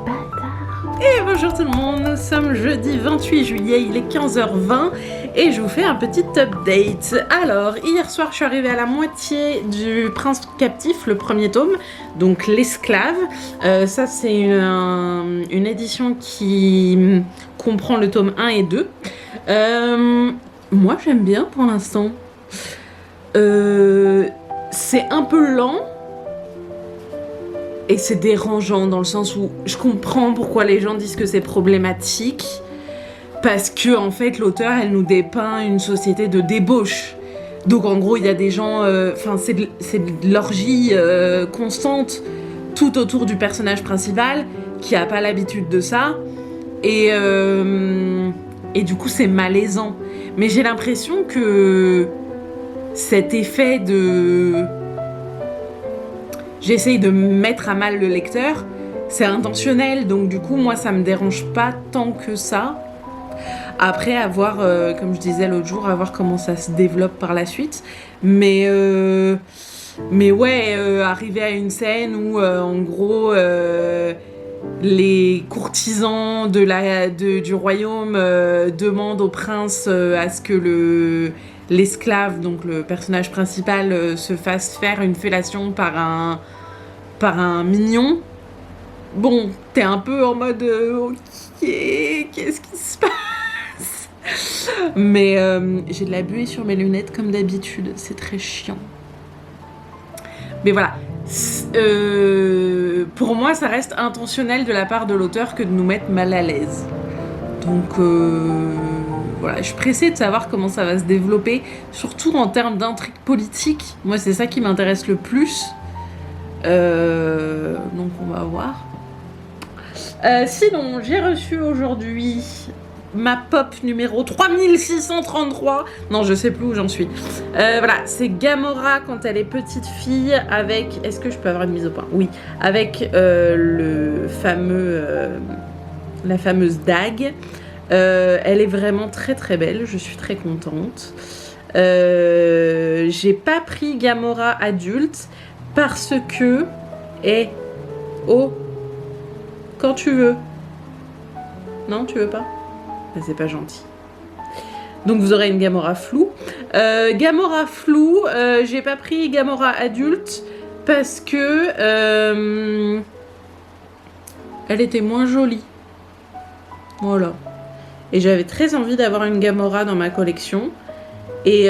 bâtard. Et bonjour tout le monde, nous sommes jeudi 28 juillet, il est 15h20 et je vous fais un petit update. Alors, hier soir je suis arrivée à la moitié du Prince captif, le premier tome, donc l'esclave. Ça c'est une édition qui comprend le tome 1 et 2. Moi j'aime bien pour l'instant. C'est un peu lent. Et c'est dérangeant dans le sens où je comprends pourquoi les gens disent que c'est problématique. Parce que, en fait, l'auteur, elle nous dépeint une société de débauche. Donc, en gros, il y a des gens... c'est de l'orgie constante tout autour du personnage principal qui n'a pas l'habitude de ça. Et du coup, c'est malaisant. Mais j'ai l'impression que cet effet de... J'essaye de mettre à mal le lecteur, c'est intentionnel, donc du coup, moi, ça me dérange pas tant que ça. Après, à voir, comme je disais l'autre jour, à voir comment ça se développe par la suite. Mais ouais, arriver à une scène où, en gros, les courtisans du royaume demandent au prince à ce que l'esclave, donc le personnage principal, se fasse faire une fellation par un mignon. Bon, t'es un peu en mode ok, qu'est-ce qui se passe? Mais j'ai de la buée sur mes lunettes comme d'habitude, c'est très chiant. Mais voilà, pour moi ça reste intentionnel de la part de l'auteur que de nous mettre mal à l'aise. Donc voilà, je suis pressée de savoir comment ça va se développer, surtout en termes d'intrigue politique. Moi, c'est ça qui m'intéresse le plus. Donc, on va voir. Sinon, j'ai reçu aujourd'hui ma pop numéro 3633. Non, je sais plus où j'en suis. Voilà, c'est Gamora quand elle est petite fille avec... Est-ce que je peux avoir une mise au point? Oui, avec la fameuse dague. Elle est vraiment très très belle, je suis très contente. J'ai pas pris Gamora adulte parce que... quand tu veux. Non, tu veux pas? C'est pas gentil. Donc vous aurez une Gamora floue. Gamora floue, j'ai pas pris Gamora adulte parce que elle était moins jolie. Voilà. Et j'avais très envie d'avoir une Gamora dans ma collection. Et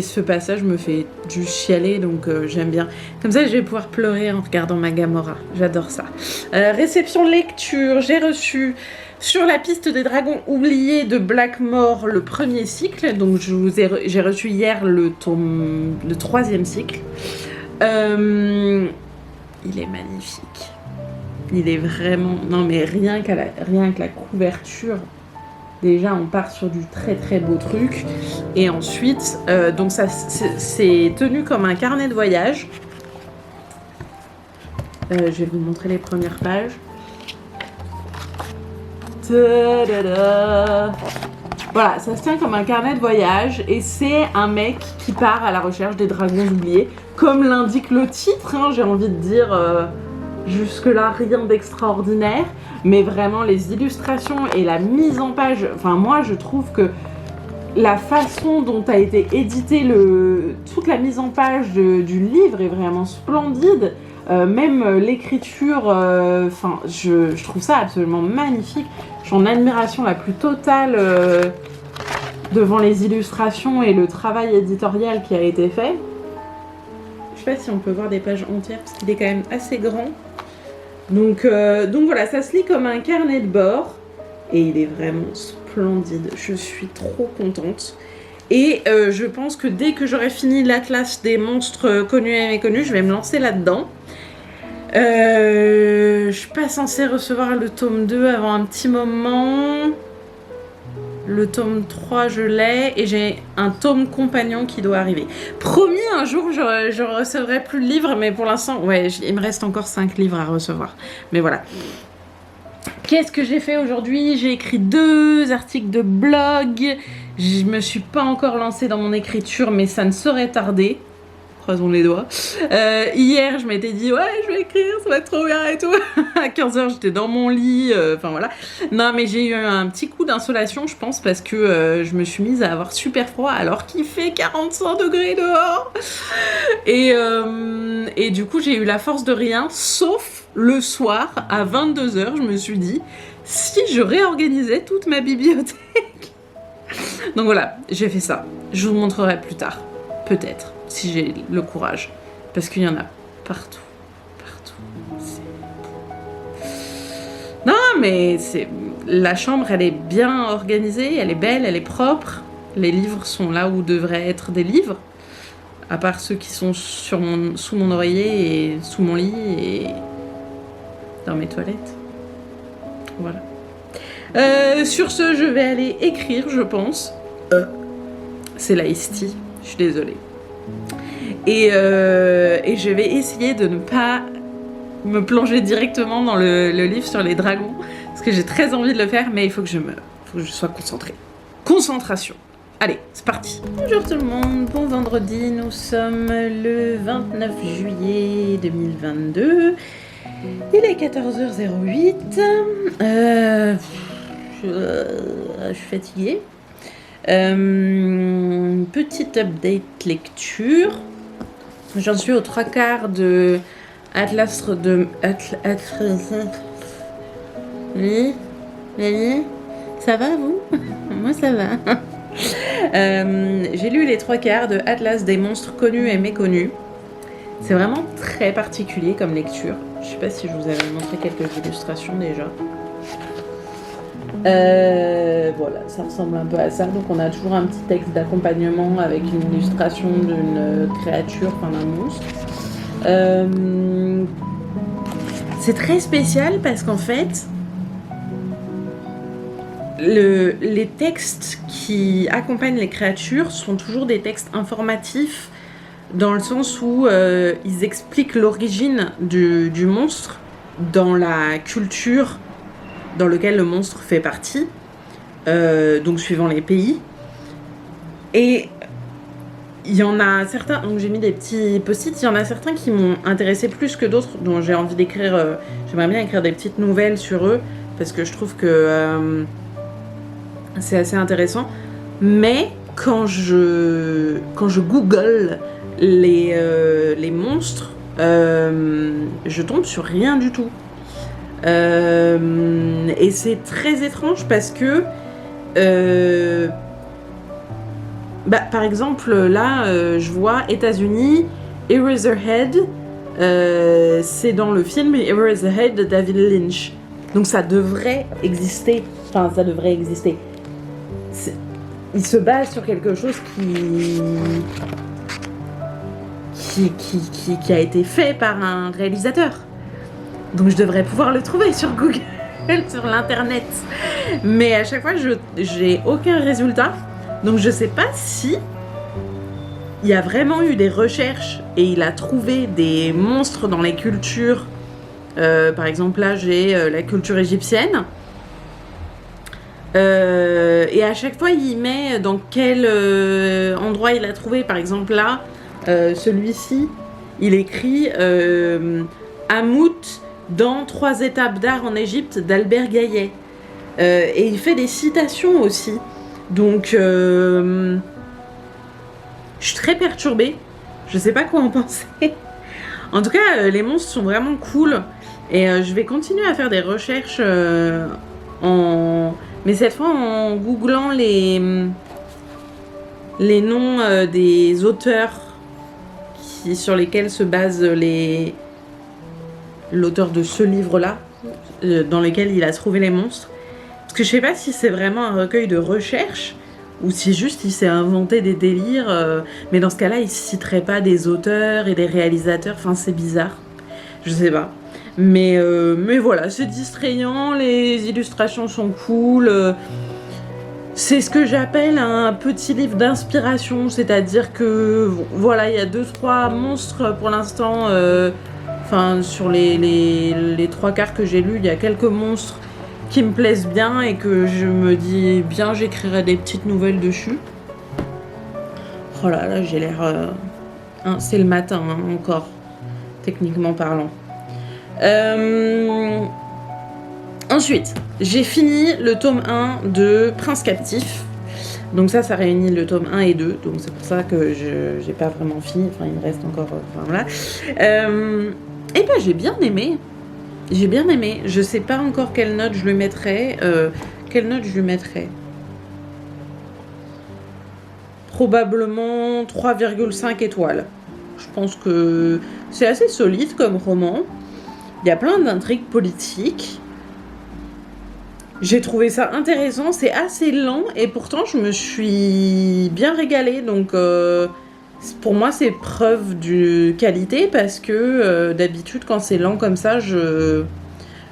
ce passage me fait du chialer, donc j'aime bien. Comme ça, je vais pouvoir pleurer en regardant ma Gamora. J'adore ça. Réception lecture, j'ai reçu Sur la piste des dragons oubliés de Blackmore, le premier cycle. Donc j'ai reçu hier le 3e cycle. Il est magnifique. Il est vraiment... Non mais rien que la couverture... Déjà, on part sur du très très beau truc. Et ensuite, donc ça c'est tenu comme un carnet de voyage. Je vais vous montrer les premières pages. Ta-da-da. Voilà, ça se tient comme un carnet de voyage. Et c'est un mec qui part à la recherche des dragons oubliés. Comme l'indique le titre, hein, j'ai envie de dire... Jusque-là, rien d'extraordinaire, mais vraiment les illustrations et la mise en page, enfin moi je trouve que la façon dont a été édité toute la mise en page du livre est vraiment splendide, même l'écriture, je trouve ça absolument magnifique. Je suis en admiration la plus totale devant les illustrations et le travail éditorial qui a été fait. Je sais pas si on peut voir des pages entières parce qu'il est quand même assez grand. Donc voilà, ça se lit comme un carnet de bord et il est vraiment splendide. Je suis trop contente. Et je pense que dès que j'aurai fini l'atlas des monstres connus et méconnus, je vais me lancer là-dedans. Je suis pas censée recevoir le tome 2 avant un petit moment. Le tome 3, je l'ai. Et j'ai un tome compagnon qui doit arriver. Promis, un jour, je recevrai plus de livres. Mais pour l'instant, ouais, il me reste encore 5 livres à recevoir. Mais voilà. Qu'est-ce que j'ai fait aujourd'hui? J'ai écrit 2 articles de blog. Je me suis pas encore lancée dans mon écriture, mais ça ne saurait tarder. croisons les doigts. Hier, je m'étais dit, ouais, je vais écrire, ça va être trop bien et tout. À 15h, j'étais dans mon lit, enfin voilà. Non, mais j'ai eu un petit coup d'insolation, je pense, parce que je me suis mise à avoir super froid alors qu'il fait 45 degrés dehors. Et du coup, j'ai eu la force de rien, sauf le soir, à 22h, je me suis dit, si je réorganisais toute ma bibliothèque. Donc voilà, j'ai fait ça. Je vous montrerai plus tard, peut-être, si j'ai le courage. Parce qu'il y en a partout. Non, mais la chambre, elle est bien organisée, elle est belle, elle est propre. Les livres sont là où devraient être des livres. À part ceux qui sont sous mon oreiller et sous mon lit et dans mes toilettes. Voilà. Sur ce, je vais aller écrire, je pense. C'est la Ice Tea, je suis désolée. Et je vais essayer de ne pas me plonger directement dans le livre sur les dragons, parce que j'ai très envie de le faire, mais il faut que je sois concentrée. Concentration. Allez, c'est parti. Bonjour tout le monde, bon vendredi, nous sommes le 29 juillet 2022. Il est 14h08. Je suis fatiguée. Petite update lecture. J'en suis aux 3/4 de Atlas de Oui, ça va vous? Moi ça va. J'ai lu les 3/4 de Atlas des monstres connus et méconnus. C'est vraiment très particulier comme lecture. Je sais pas si je vous avais montré quelques illustrations déjà. Voilà, ça ressemble un peu à ça. Donc on a toujours un petit texte d'accompagnement avec une illustration d'une créature, enfin d'un monstre. C'est très spécial parce qu'en fait, les textes qui accompagnent les créatures sont toujours des textes informatifs dans le sens où ils expliquent l'origine du monstre dans la culture dans laquelle le monstre fait partie, donc suivant les pays. Et il y en a certains, donc j'ai mis des petits post-it, il y en a certains qui m'ont intéressé plus que d'autres, dont j'ai envie d'écrire, j'aimerais bien écrire des petites nouvelles sur eux, parce que je trouve que c'est assez intéressant. Mais quand je google les monstres, je tombe sur rien du tout. Et c'est très étrange parce que par exemple là je vois États-Unis, Eraserhead, c'est dans le film Eraserhead de David Lynch, donc ça devrait exister, il se base sur quelque chose qui a été fait par un réalisateur. Donc je devrais pouvoir le trouver sur Google, sur l'internet. Mais à chaque fois, j'ai aucun résultat. Donc je sais pas si il y a vraiment eu des recherches et il a trouvé des monstres dans les cultures. Par exemple, là, j'ai la culture égyptienne. Et à chaque fois, il met dans quel endroit il a trouvé. Par exemple, là, celui-ci, il écrit Hamout dans 3 étapes d'art en Égypte d'Albert Gaillet. Et il fait des citations aussi. Donc, je suis très perturbée. Je sais pas quoi en penser. En tout cas, les monstres sont vraiment cool. Et je vais continuer à faire des recherches mais cette fois en googlant les noms des auteurs sur lesquels se base l'auteur de ce livre-là, dans lequel il a trouvé les monstres. Parce que je sais pas si c'est vraiment un recueil de recherche ou si juste il s'est inventé des délires. Mais dans ce cas-là, il citerait pas des auteurs et des réalisateurs. Enfin, c'est bizarre. Je sais pas. Mais voilà, c'est distrayant. Les illustrations sont cool. C'est ce que j'appelle un petit livre d'inspiration. C'est-à-dire que, voilà, il y a 2-3 monstres pour l'instant. Enfin, sur les 3/4 que j'ai lus, il y a quelques monstres qui me plaisent bien et que je me dis bien j'écrirai des petites nouvelles dessus. Oh là là, j'ai l'air Hein, c'est le matin, hein, encore, techniquement parlant. Ensuite, j'ai fini le tome 1 de Prince Captif. Donc ça réunit le tome 1 et 2. Donc c'est pour ça que j'ai pas vraiment fini. Enfin, il me reste encore... enfin, voilà. Et ben, j'ai bien aimé. J'ai bien aimé. Je sais pas encore quelle note je lui mettrais. Quelle note je lui mettrais? Probablement 3,5 étoiles. Je pense que c'est assez solide comme roman. Il y a plein d'intrigues politiques. J'ai trouvé ça intéressant, c'est assez lent et pourtant je me suis bien régalée. Donc pour moi c'est preuve de qualité parce que d'habitude quand c'est lent comme ça je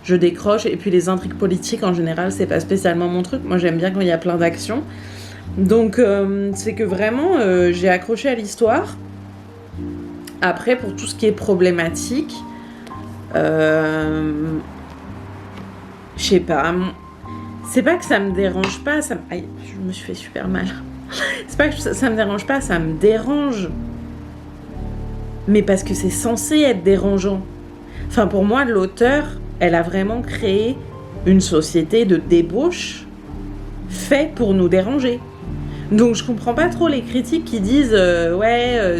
décroche. Et puis les intrigues politiques en général c'est pas spécialement mon truc. Moi j'aime bien quand il y a plein d'actions. Donc c'est que vraiment j'ai accroché à l'histoire. Après pour tout ce qui est problématique, je sais pas... C'est pas que ça me dérange pas, ça... Aïe, je me suis fait super mal. C'est pas que ça me dérange pas, ça me dérange. Mais parce que c'est censé être dérangeant. Enfin, pour moi, l'auteur, elle a vraiment créé une société de débauche faite pour nous déranger. Donc, je comprends pas trop les critiques qui disent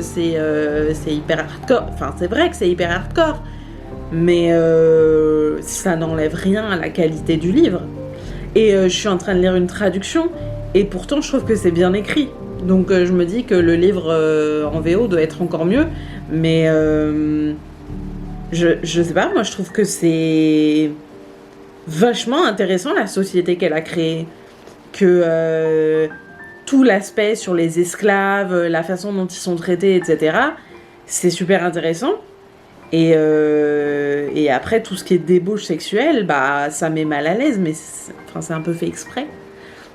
c'est hyper hardcore. Enfin, c'est vrai que c'est hyper hardcore. Mais ça n'enlève rien à la qualité du livre. Et je suis en train de lire une traduction, et pourtant je trouve que c'est bien écrit. Donc je me dis que le livre en VO doit être encore mieux. Mais je sais pas, moi je trouve que c'est vachement intéressant la société qu'elle a créée. Que tout l'aspect sur les esclaves, la façon dont ils sont traités, etc. C'est super intéressant. Et après, tout ce qui est débauche sexuelle, bah, ça met mal à l'aise, mais c'est un peu fait exprès.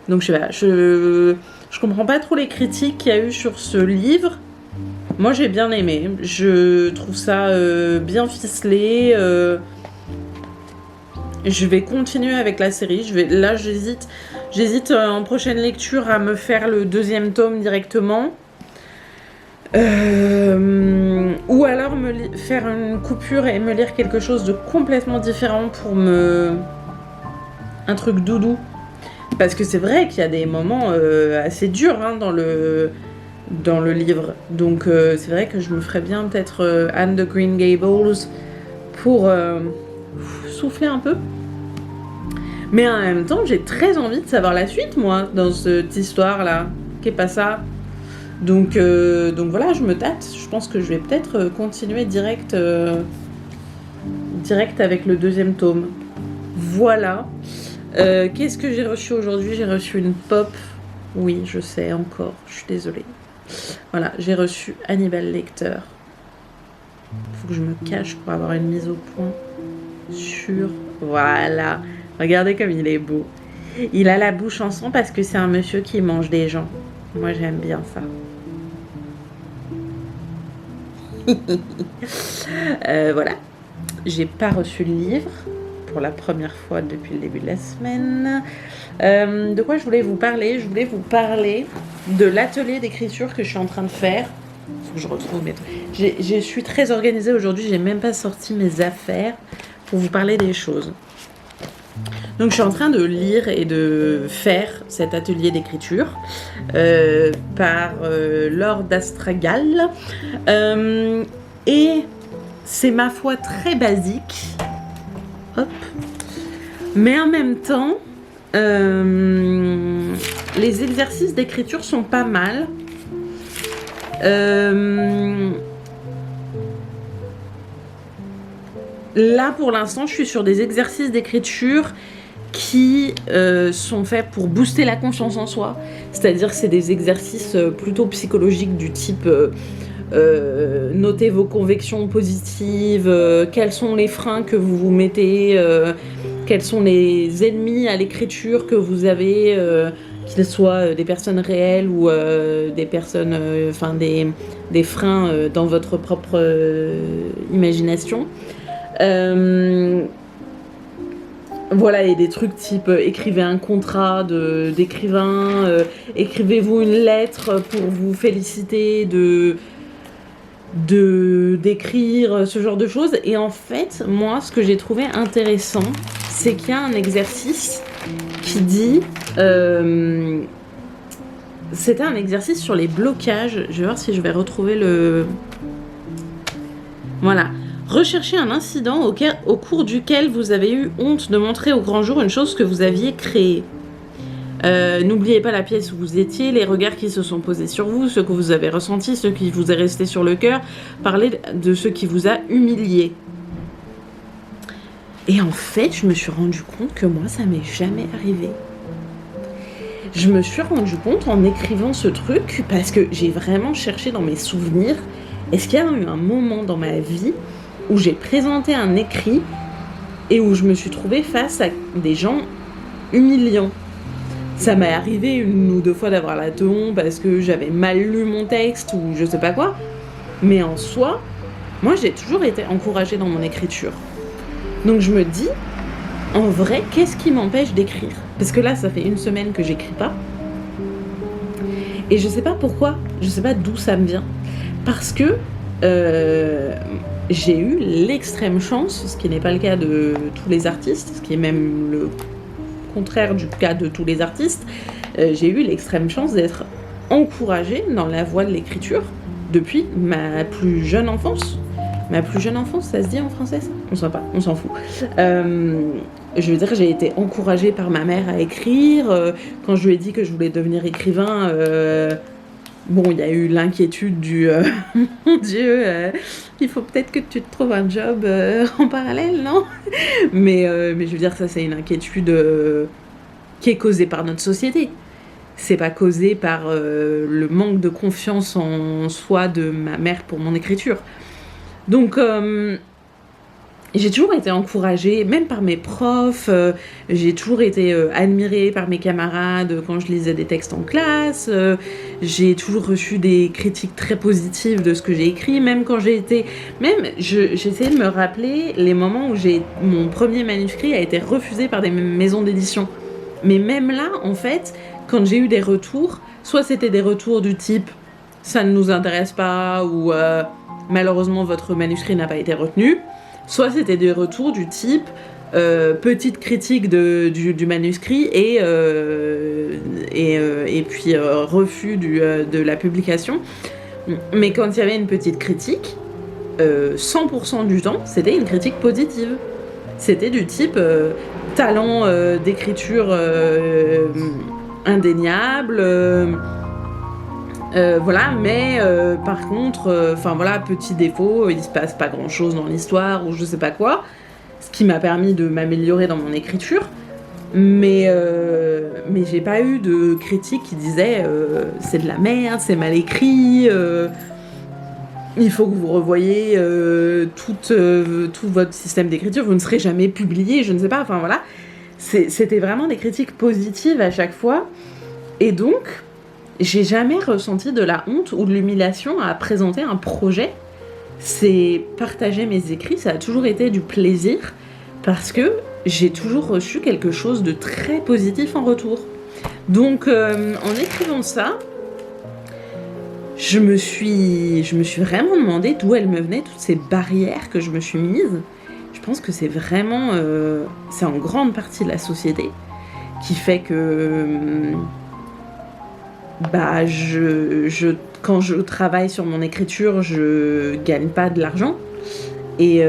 Donc, je sais pas, je comprends pas trop les critiques qu'il y a eu sur ce livre. Moi, j'ai bien aimé. Je trouve ça bien ficelé. Je vais continuer avec la série. Là, j'hésite en prochaine lecture à me faire le 2e tome directement. Ou alors faire une coupure et me lire quelque chose de complètement différent pour un truc doudou. Parce que c'est vrai qu'il y a des moments assez durs hein, dans le livre. Donc c'est vrai que je me ferais bien peut-être Anne de Green Gables pour souffler un peu. Mais en même temps, j'ai très envie de savoir la suite, moi, dans cette histoire-là. Qu'est pas ça? Donc voilà, je me tâte. Je pense que je vais peut-être continuer direct avec le 2e tome. Voilà. Qu'est-ce que j'ai reçu aujourd'hui? J'ai reçu une pop. Oui, je sais encore. Je suis désolée. Voilà, j'ai reçu Hannibal Lecter. Faut que je me cache pour avoir une mise au point sur... Voilà. Regardez comme il est beau. Il a la bouche en sang parce que c'est un monsieur qui mange des gens. Moi, j'aime bien ça. Voilà. J'ai pas reçu le livre pour la première fois depuis le début de la semaine. De quoi je voulais vous parler? Je voulais vous parler de l'atelier d'écriture que je suis en train de faire. Faut que je retrouve mes trucs. Je suis très organisée aujourd'hui. J'ai même pas sorti mes affaires pour vous parler des choses. Donc je suis en train de lire et de faire cet atelier d'écriture par Laure d'Astragal. Et c'est ma foi très basique. Hop. Mais en même temps, les exercices d'écriture sont pas mal. Là, pour l'instant, je suis sur des exercices d'écriture qui sont faits pour booster la confiance en soi. C'est-à-dire que c'est des exercices plutôt psychologiques du type notez vos convictions positives, quels sont les freins que vous vous mettez, quels sont les ennemis à l'écriture que vous avez, qu'ils soient des personnes réelles ou des personnes, des freins dans votre propre imagination. Voilà, et des trucs type écrivez un contrat d'écrivain, écrivez-vous une lettre pour vous féliciter d'écrire ce genre de choses. Et en fait, moi, ce que j'ai trouvé intéressant, c'est qu'il y a un exercice qui dit... c'était un exercice sur les blocages. Je vais voir si je vais retrouver le... Voilà. Recherchez un incident au cours duquel vous avez eu honte de montrer au grand jour une chose que vous aviez créée. N'oubliez pas la pièce où vous étiez, les regards qui se sont posés sur vous, ce que vous avez ressenti, ce qui vous est resté sur le cœur. Parlez de ce qui vous a humilié. Et en fait, je me suis rendu compte que moi, ça m'est jamais arrivé. Je me suis rendu compte en écrivant ce truc, parce que j'ai vraiment cherché dans mes souvenirs, est-ce qu'il y a eu un moment dans ma vie où j'ai présenté un écrit et où je me suis trouvée face à des gens humiliants. Ça m'est arrivé 1 ou 2 fois d'avoir la teon parce que j'avais mal lu mon texte ou je sais pas quoi. Mais en soi, moi j'ai toujours été encouragée dans mon écriture. Donc je me dis, en vrai, qu'est-ce qui m'empêche d'écrire? Parce que là, ça fait 1 semaine que j'écris pas. Et je sais pas pourquoi, je sais pas d'où ça me vient. Parce que j'ai eu l'extrême chance, ce qui n'est pas le cas de tous les artistes, ce qui est même le contraire du cas de tous les artistes, j'ai eu l'extrême chance d'être encouragée dans la voie de l'écriture depuis ma plus jeune enfance. Ma plus jeune enfance, ça se dit en français ça? On sait pas, on s'en fout. Je veux dire, j'ai été encouragée par ma mère à écrire. Quand je lui ai dit que je voulais devenir écrivain, bon, il y a eu l'inquiétude du mon Dieu, il faut peut-être que tu te trouves un job en parallèle, non? mais je veux dire, ça, c'est une inquiétude qui est causée par notre société. C'est pas causé par le manque de confiance en soi de ma mère pour mon écriture. Donc, j'ai toujours été encouragée, même par mes profs, j'ai toujours été admirée par mes camarades quand je lisais des textes en classe, j'ai toujours reçu des critiques très positives de ce que j'ai écrit, même quand j'ai été... j'essayais de me rappeler les moments où mon premier manuscrit a été refusé par des maisons d'édition. Mais même là, en fait, quand j'ai eu des retours, soit c'était des retours du type « ça ne nous intéresse pas » ou « malheureusement votre manuscrit n'a pas été retenu », soit c'était des retours du type petite critique du manuscrit et puis refus de la publication. Mais quand il y avait une petite critique, 100% du temps, c'était une critique positive. C'était du type talent d'écriture indéniable, voilà, mais par contre, voilà, petit défaut, il se passe pas grand chose dans l'histoire ou je sais pas quoi, ce qui m'a permis de m'améliorer dans mon écriture, mais j'ai pas eu de critique qui disait c'est de la merde, c'est mal écrit, il faut que vous revoyiez tout votre système d'écriture, vous ne serez jamais publié, je ne sais pas, enfin voilà, c'était vraiment des critiques positives à chaque fois, et donc j'ai jamais ressenti de la honte ou de l'humiliation à présenter un projet. C'est partager mes écrits, ça a toujours été du plaisir parce que j'ai toujours reçu quelque chose de très positif en retour. Donc en écrivant ça, je me suis vraiment demandé d'où elles me venaient toutes ces barrières que je me suis mises. Je pense que c'est vraiment, c'est en grande partie la société qui fait que quand je travaille sur mon écriture, je gagne pas de l'argent et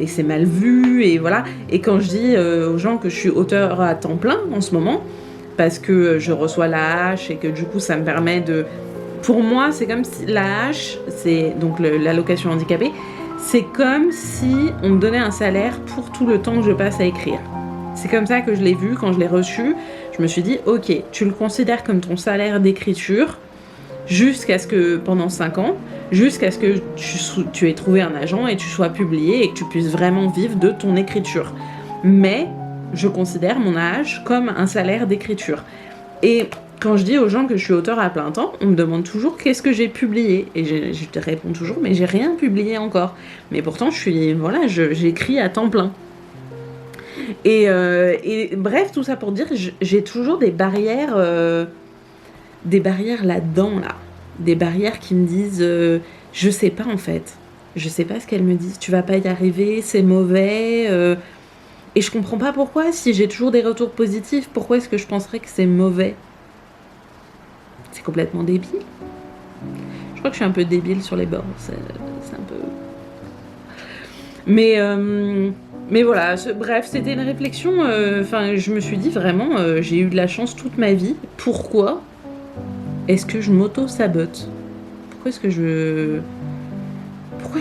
c'est mal vu et voilà. Et quand je dis aux gens que je suis auteur à temps plein en ce moment, parce que je reçois l'AH et que du coup ça me permet de... Pour moi, c'est comme si l'AH, c'est donc l'allocation handicapée, c'est comme si on me donnait un salaire pour tout le temps que je passe à écrire. C'est comme ça que je l'ai vu quand je l'ai reçu. Je me suis dit, ok, tu le considères comme ton salaire d'écriture jusqu'à ce que, pendant 5 ans, jusqu'à ce que tu aies trouvé un agent et tu sois publié et que tu puisses vraiment vivre de ton écriture. Mais je considère mon AH comme un salaire d'écriture. Et quand je dis aux gens que je suis auteur à plein temps, on me demande toujours qu'est-ce que j'ai publié. Et je te réponds toujours, mais j'ai rien publié encore. Mais pourtant, j'écris à temps plein. Et bref, tout ça pour dire, j'ai toujours des barrières là-dedans, là. Des barrières qui me disent je je sais pas en fait. Je sais pas ce qu'elles me disent. Tu vas pas y arriver, c'est mauvais. Et je comprends pas pourquoi. Si j'ai toujours des retours positifs, pourquoi est-ce que je penserais que c'est mauvais? C'est complètement débile. Je crois que je suis un peu débile sur les bords. C'est un peu. Mais voilà, bref, c'était une réflexion. Enfin, je me suis dit vraiment, j'ai eu de la chance toute ma vie. Pourquoi est-ce que je m'auto-sabote? Pourquoi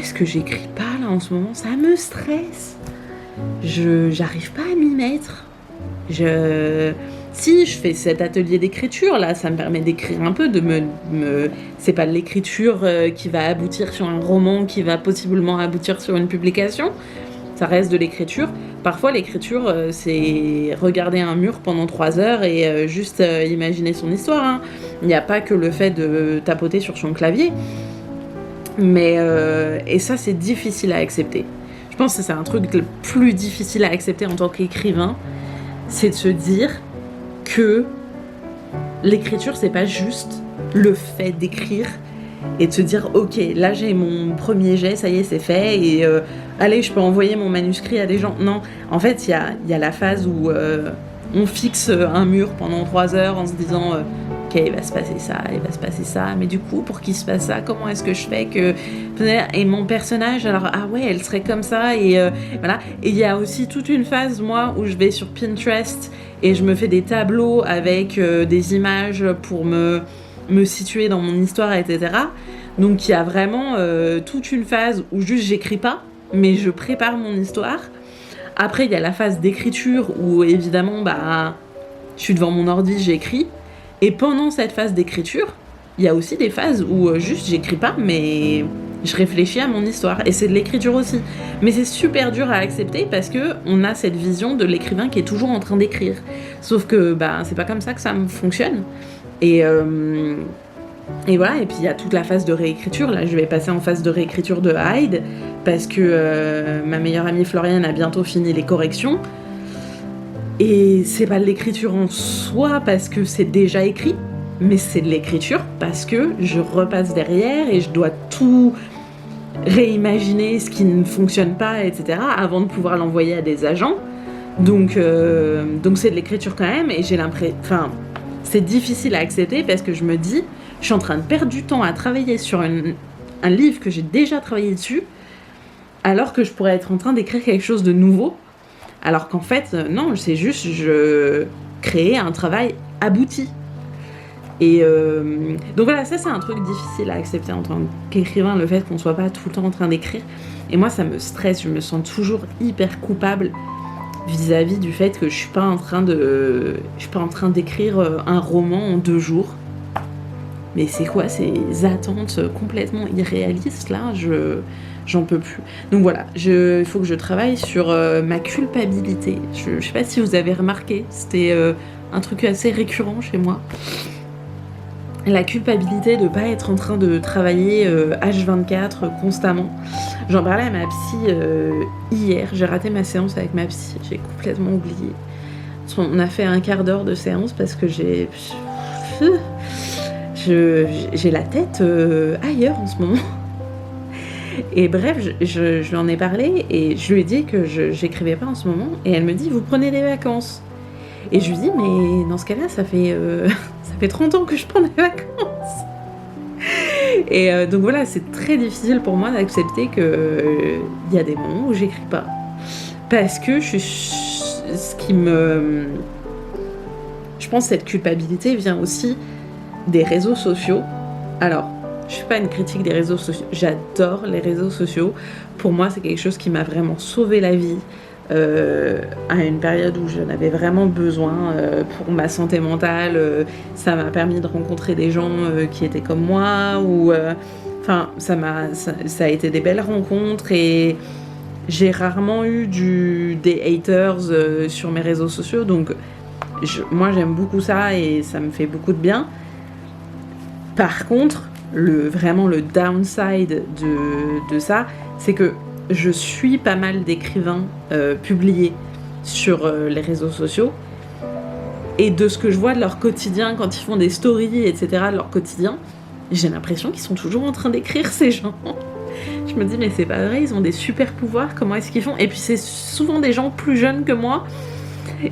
est-ce que j'écris pas là en ce moment? Ça me stresse. J'arrive pas à m'y mettre. Si je fais cet atelier d'écriture là, ça me permet d'écrire un peu, c'est pas de l'écriture qui va aboutir sur un roman, qui va possiblement aboutir sur une publication. Ça reste de l'écriture. Parfois, l'écriture, c'est regarder un mur pendant 3 heures et juste imaginer son histoire. Hein. Il n'y a pas que le fait de tapoter sur son clavier. Et ça, c'est difficile à accepter. Je pense que c'est un truc le plus difficile à accepter en tant qu'écrivain, c'est de se dire que l'écriture, c'est pas juste le fait d'écrire et de se dire ok, là j'ai mon premier jet, ça y est, c'est fait et allez, je peux envoyer mon manuscrit à des gens. Non, en fait, il y a la phase où on fixe un mur pendant 3 heures en se disant ok, il va se passer ça, mais du coup, pour qu'il se passe ça, comment est-ce que je fais que... Et mon personnage, alors, ah ouais, elle serait comme ça, et voilà. Et il y a aussi toute une phase, moi, où je vais sur Pinterest, et je me fais des tableaux avec des images pour me situer dans mon histoire, etc. Donc, il y a vraiment toute une phase où juste j'écris pas, mais je prépare mon histoire. Après, il y a la phase d'écriture, où évidemment, je suis devant mon ordi, j'écris. Et pendant cette phase d'écriture, il y a aussi des phases où juste j'écris pas, mais je réfléchis à mon histoire. Et c'est de l'écriture aussi. Mais c'est super dur à accepter parce que on a cette vision de l'écrivain qui est toujours en train d'écrire. Sauf que c'est pas comme ça que ça fonctionne. Et voilà, et puis il y a toute la phase de réécriture. Là, je vais passer en phase de réécriture de Hyde parce que ma meilleure amie Floriane a bientôt fini les corrections. Et c'est pas de l'écriture en soi parce que c'est déjà écrit, mais c'est de l'écriture parce que je repasse derrière et je dois tout réimaginer, ce qui ne fonctionne pas, etc., avant de pouvoir l'envoyer à des agents. Donc c'est de l'écriture quand même, et j'ai l'impression... Enfin, c'est difficile à accepter parce que je me dis, je suis en train de perdre du temps à travailler sur un livre que j'ai déjà travaillé dessus, alors que je pourrais être en train d'écrire quelque chose de nouveau. Alors qu'en fait, non, c'est juste, je crée un travail abouti. Et donc voilà, ça c'est un truc difficile à accepter en tant qu'écrivain, le fait qu'on soit pas tout le temps en train d'écrire. Et moi, ça me stresse, je me sens toujours hyper coupable vis-à-vis du fait que je suis pas en train d'écrire un roman en 2 jours. Mais c'est quoi ces attentes complètement irréalistes là? J'en peux plus. Donc voilà, il faut que je travaille sur ma culpabilité. Je sais pas si vous avez remarqué, c'était un truc assez récurrent chez moi. La culpabilité de pas être en train de travailler H24 constamment. J'en parlais à ma psy hier, j'ai raté ma séance avec ma psy, j'ai complètement oublié. On a fait un quart d'heure de séance parce que j'ai la tête ailleurs en ce moment. Et bref, je lui en ai parlé et je lui ai dit que j'écrivais pas en ce moment. Et elle me dit, vous prenez des vacances. Et je lui dis, mais dans ce cas-là, ça fait 30 ans que je prends des vacances. Et donc voilà, c'est très difficile pour moi d'accepter qu'il y a des moments où j'écris pas. Parce que je pense que cette culpabilité vient aussi des réseaux sociaux. Alors, je suis pas une critique des réseaux sociaux, j'adore les réseaux sociaux. Pour moi, c'est quelque chose qui m'a vraiment sauvé la vie à une période où j'en avais vraiment besoin pour ma santé mentale. Ça m'a permis de rencontrer des gens qui étaient comme moi. Ça a été des belles rencontres et j'ai rarement eu des haters sur mes réseaux sociaux. Donc, moi, j'aime beaucoup ça et ça me fait beaucoup de bien. Par contre, vraiment le downside de ça, c'est que je suis pas mal d'écrivains publiés sur les réseaux sociaux, et de ce que je vois de leur quotidien quand ils font des stories, etc., de leur quotidien, j'ai l'impression qu'ils sont toujours en train d'écrire, ces gens. Je me dis, mais c'est pas vrai, ils ont des super pouvoirs, comment est-ce qu'ils font? Et puis c'est souvent des gens plus jeunes que moi.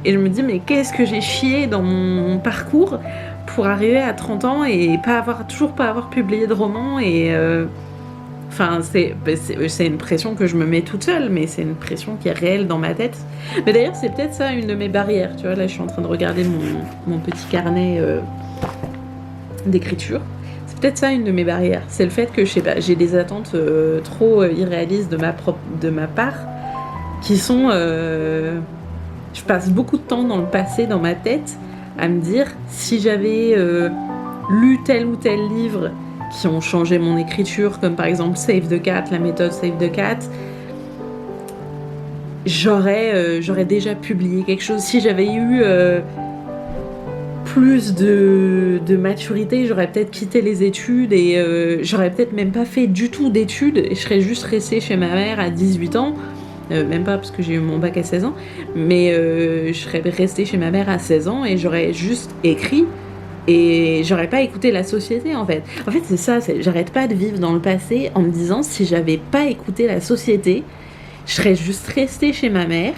Et je me dis, mais qu'est-ce que j'ai chié dans mon parcours pour arriver à 30 ans et toujours pas avoir publié de roman. Et enfin, c'est une pression que je me mets toute seule, mais c'est une pression qui est réelle dans ma tête. Mais d'ailleurs, c'est peut-être ça une de mes barrières. Tu vois, là, je suis en train de regarder mon petit carnet d'écriture. C'est peut-être ça une de mes barrières. C'est le fait que, je sais pas, j'ai des attentes trop irréalistes de ma part, qui sont... je passe beaucoup de temps dans le passé, dans ma tête, à me dire, si j'avais lu tel ou tel livre qui ont changé mon écriture, comme par exemple Save the Cat, la méthode Save the Cat, j'aurais déjà publié quelque chose. Si j'avais eu plus de maturité, j'aurais peut-être quitté les études et j'aurais peut-être même pas fait du tout d'études et je serais juste restée chez ma mère à 18 ans. Même pas parce que j'ai eu mon bac à 16 ans, mais je serais restée chez ma mère à 16 ans et j'aurais juste écrit et j'aurais pas écouté la société en fait. En fait c'est ça, j'arrête pas de vivre dans le passé en me disant si j'avais pas écouté la société, je serais juste restée chez ma mère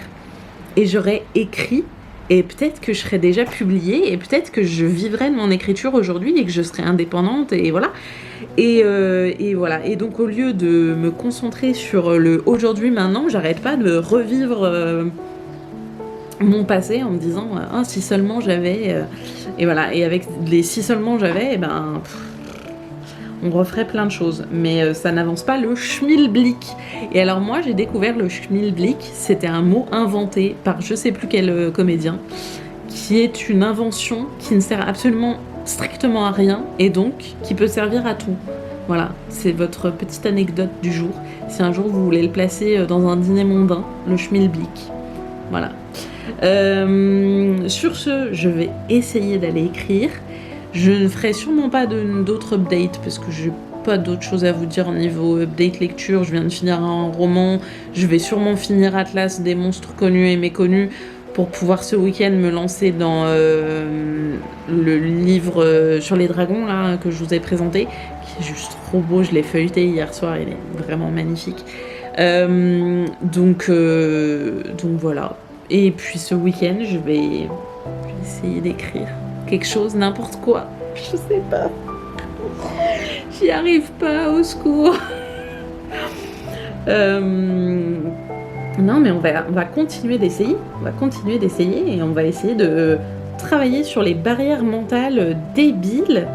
et j'aurais écrit et peut-être que je serais déjà publiée et peut-être que je vivrais de mon écriture aujourd'hui et que je serais indépendante et voilà. Et voilà. Et donc au lieu de me concentrer sur le aujourd'hui maintenant, j'arrête pas de revivre mon passé en me disant ah si seulement j'avais et voilà. Et avec les si seulement j'avais, on referait plein de choses, mais ça n'avance pas le schmilblick. Et alors moi j'ai découvert le schmilblick, c'était un mot inventé par je sais plus quel comédien, qui est une invention qui ne sert absolument strictement à rien et donc qui peut servir à tout. Voilà, c'est votre petite anecdote du jour. Si un jour vous voulez le placer dans un dîner mondain, le schmilblick. Voilà. Sur ce, je vais essayer d'aller écrire. Je ne ferai sûrement pas d'autres updates parce que j'ai pas d'autres choses à vous dire au niveau update lecture. Je viens de finir un roman. Je vais sûrement finir Atlas des monstres connus et méconnus pour pouvoir ce week-end me lancer dans le livre sur les dragons là, que je vous ai présenté, qui est juste trop beau. Je l'ai feuilleté hier soir, il est vraiment magnifique. Donc voilà. Et puis ce week-end, je vais essayer d'écrire quelque chose, n'importe quoi. Je sais pas. J'y arrive pas, au secours. Non, mais on va continuer d'essayer. On va continuer d'essayer et on va essayer de travailler sur les barrières mentales débiles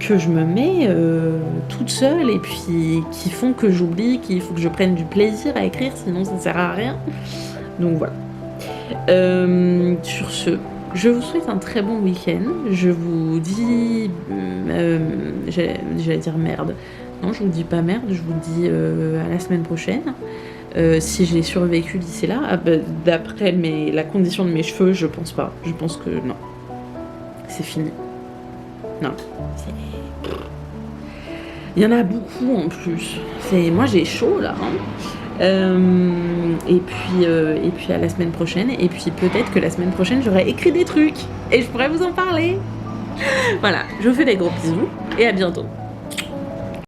que je me mets toute seule et puis qui font que j'oublie qu'il faut que je prenne du plaisir à écrire, sinon ça ne sert à rien. Donc voilà. Sur ce, je vous souhaite un très bon week-end. Je vous dis... j'allais dire merde. Non, je vous dis pas merde, je vous dis à la semaine prochaine. Si j'ai survécu d'ici là, d'après la condition de mes cheveux, je pense pas. Je pense que non. C'est fini. Non. Il y en a beaucoup en plus. Moi j'ai chaud là. Et puis à la semaine prochaine. Et puis peut-être que la semaine prochaine j'aurai écrit des trucs. Et je pourrais vous en parler. Voilà, je vous fais des gros bisous. Et à bientôt.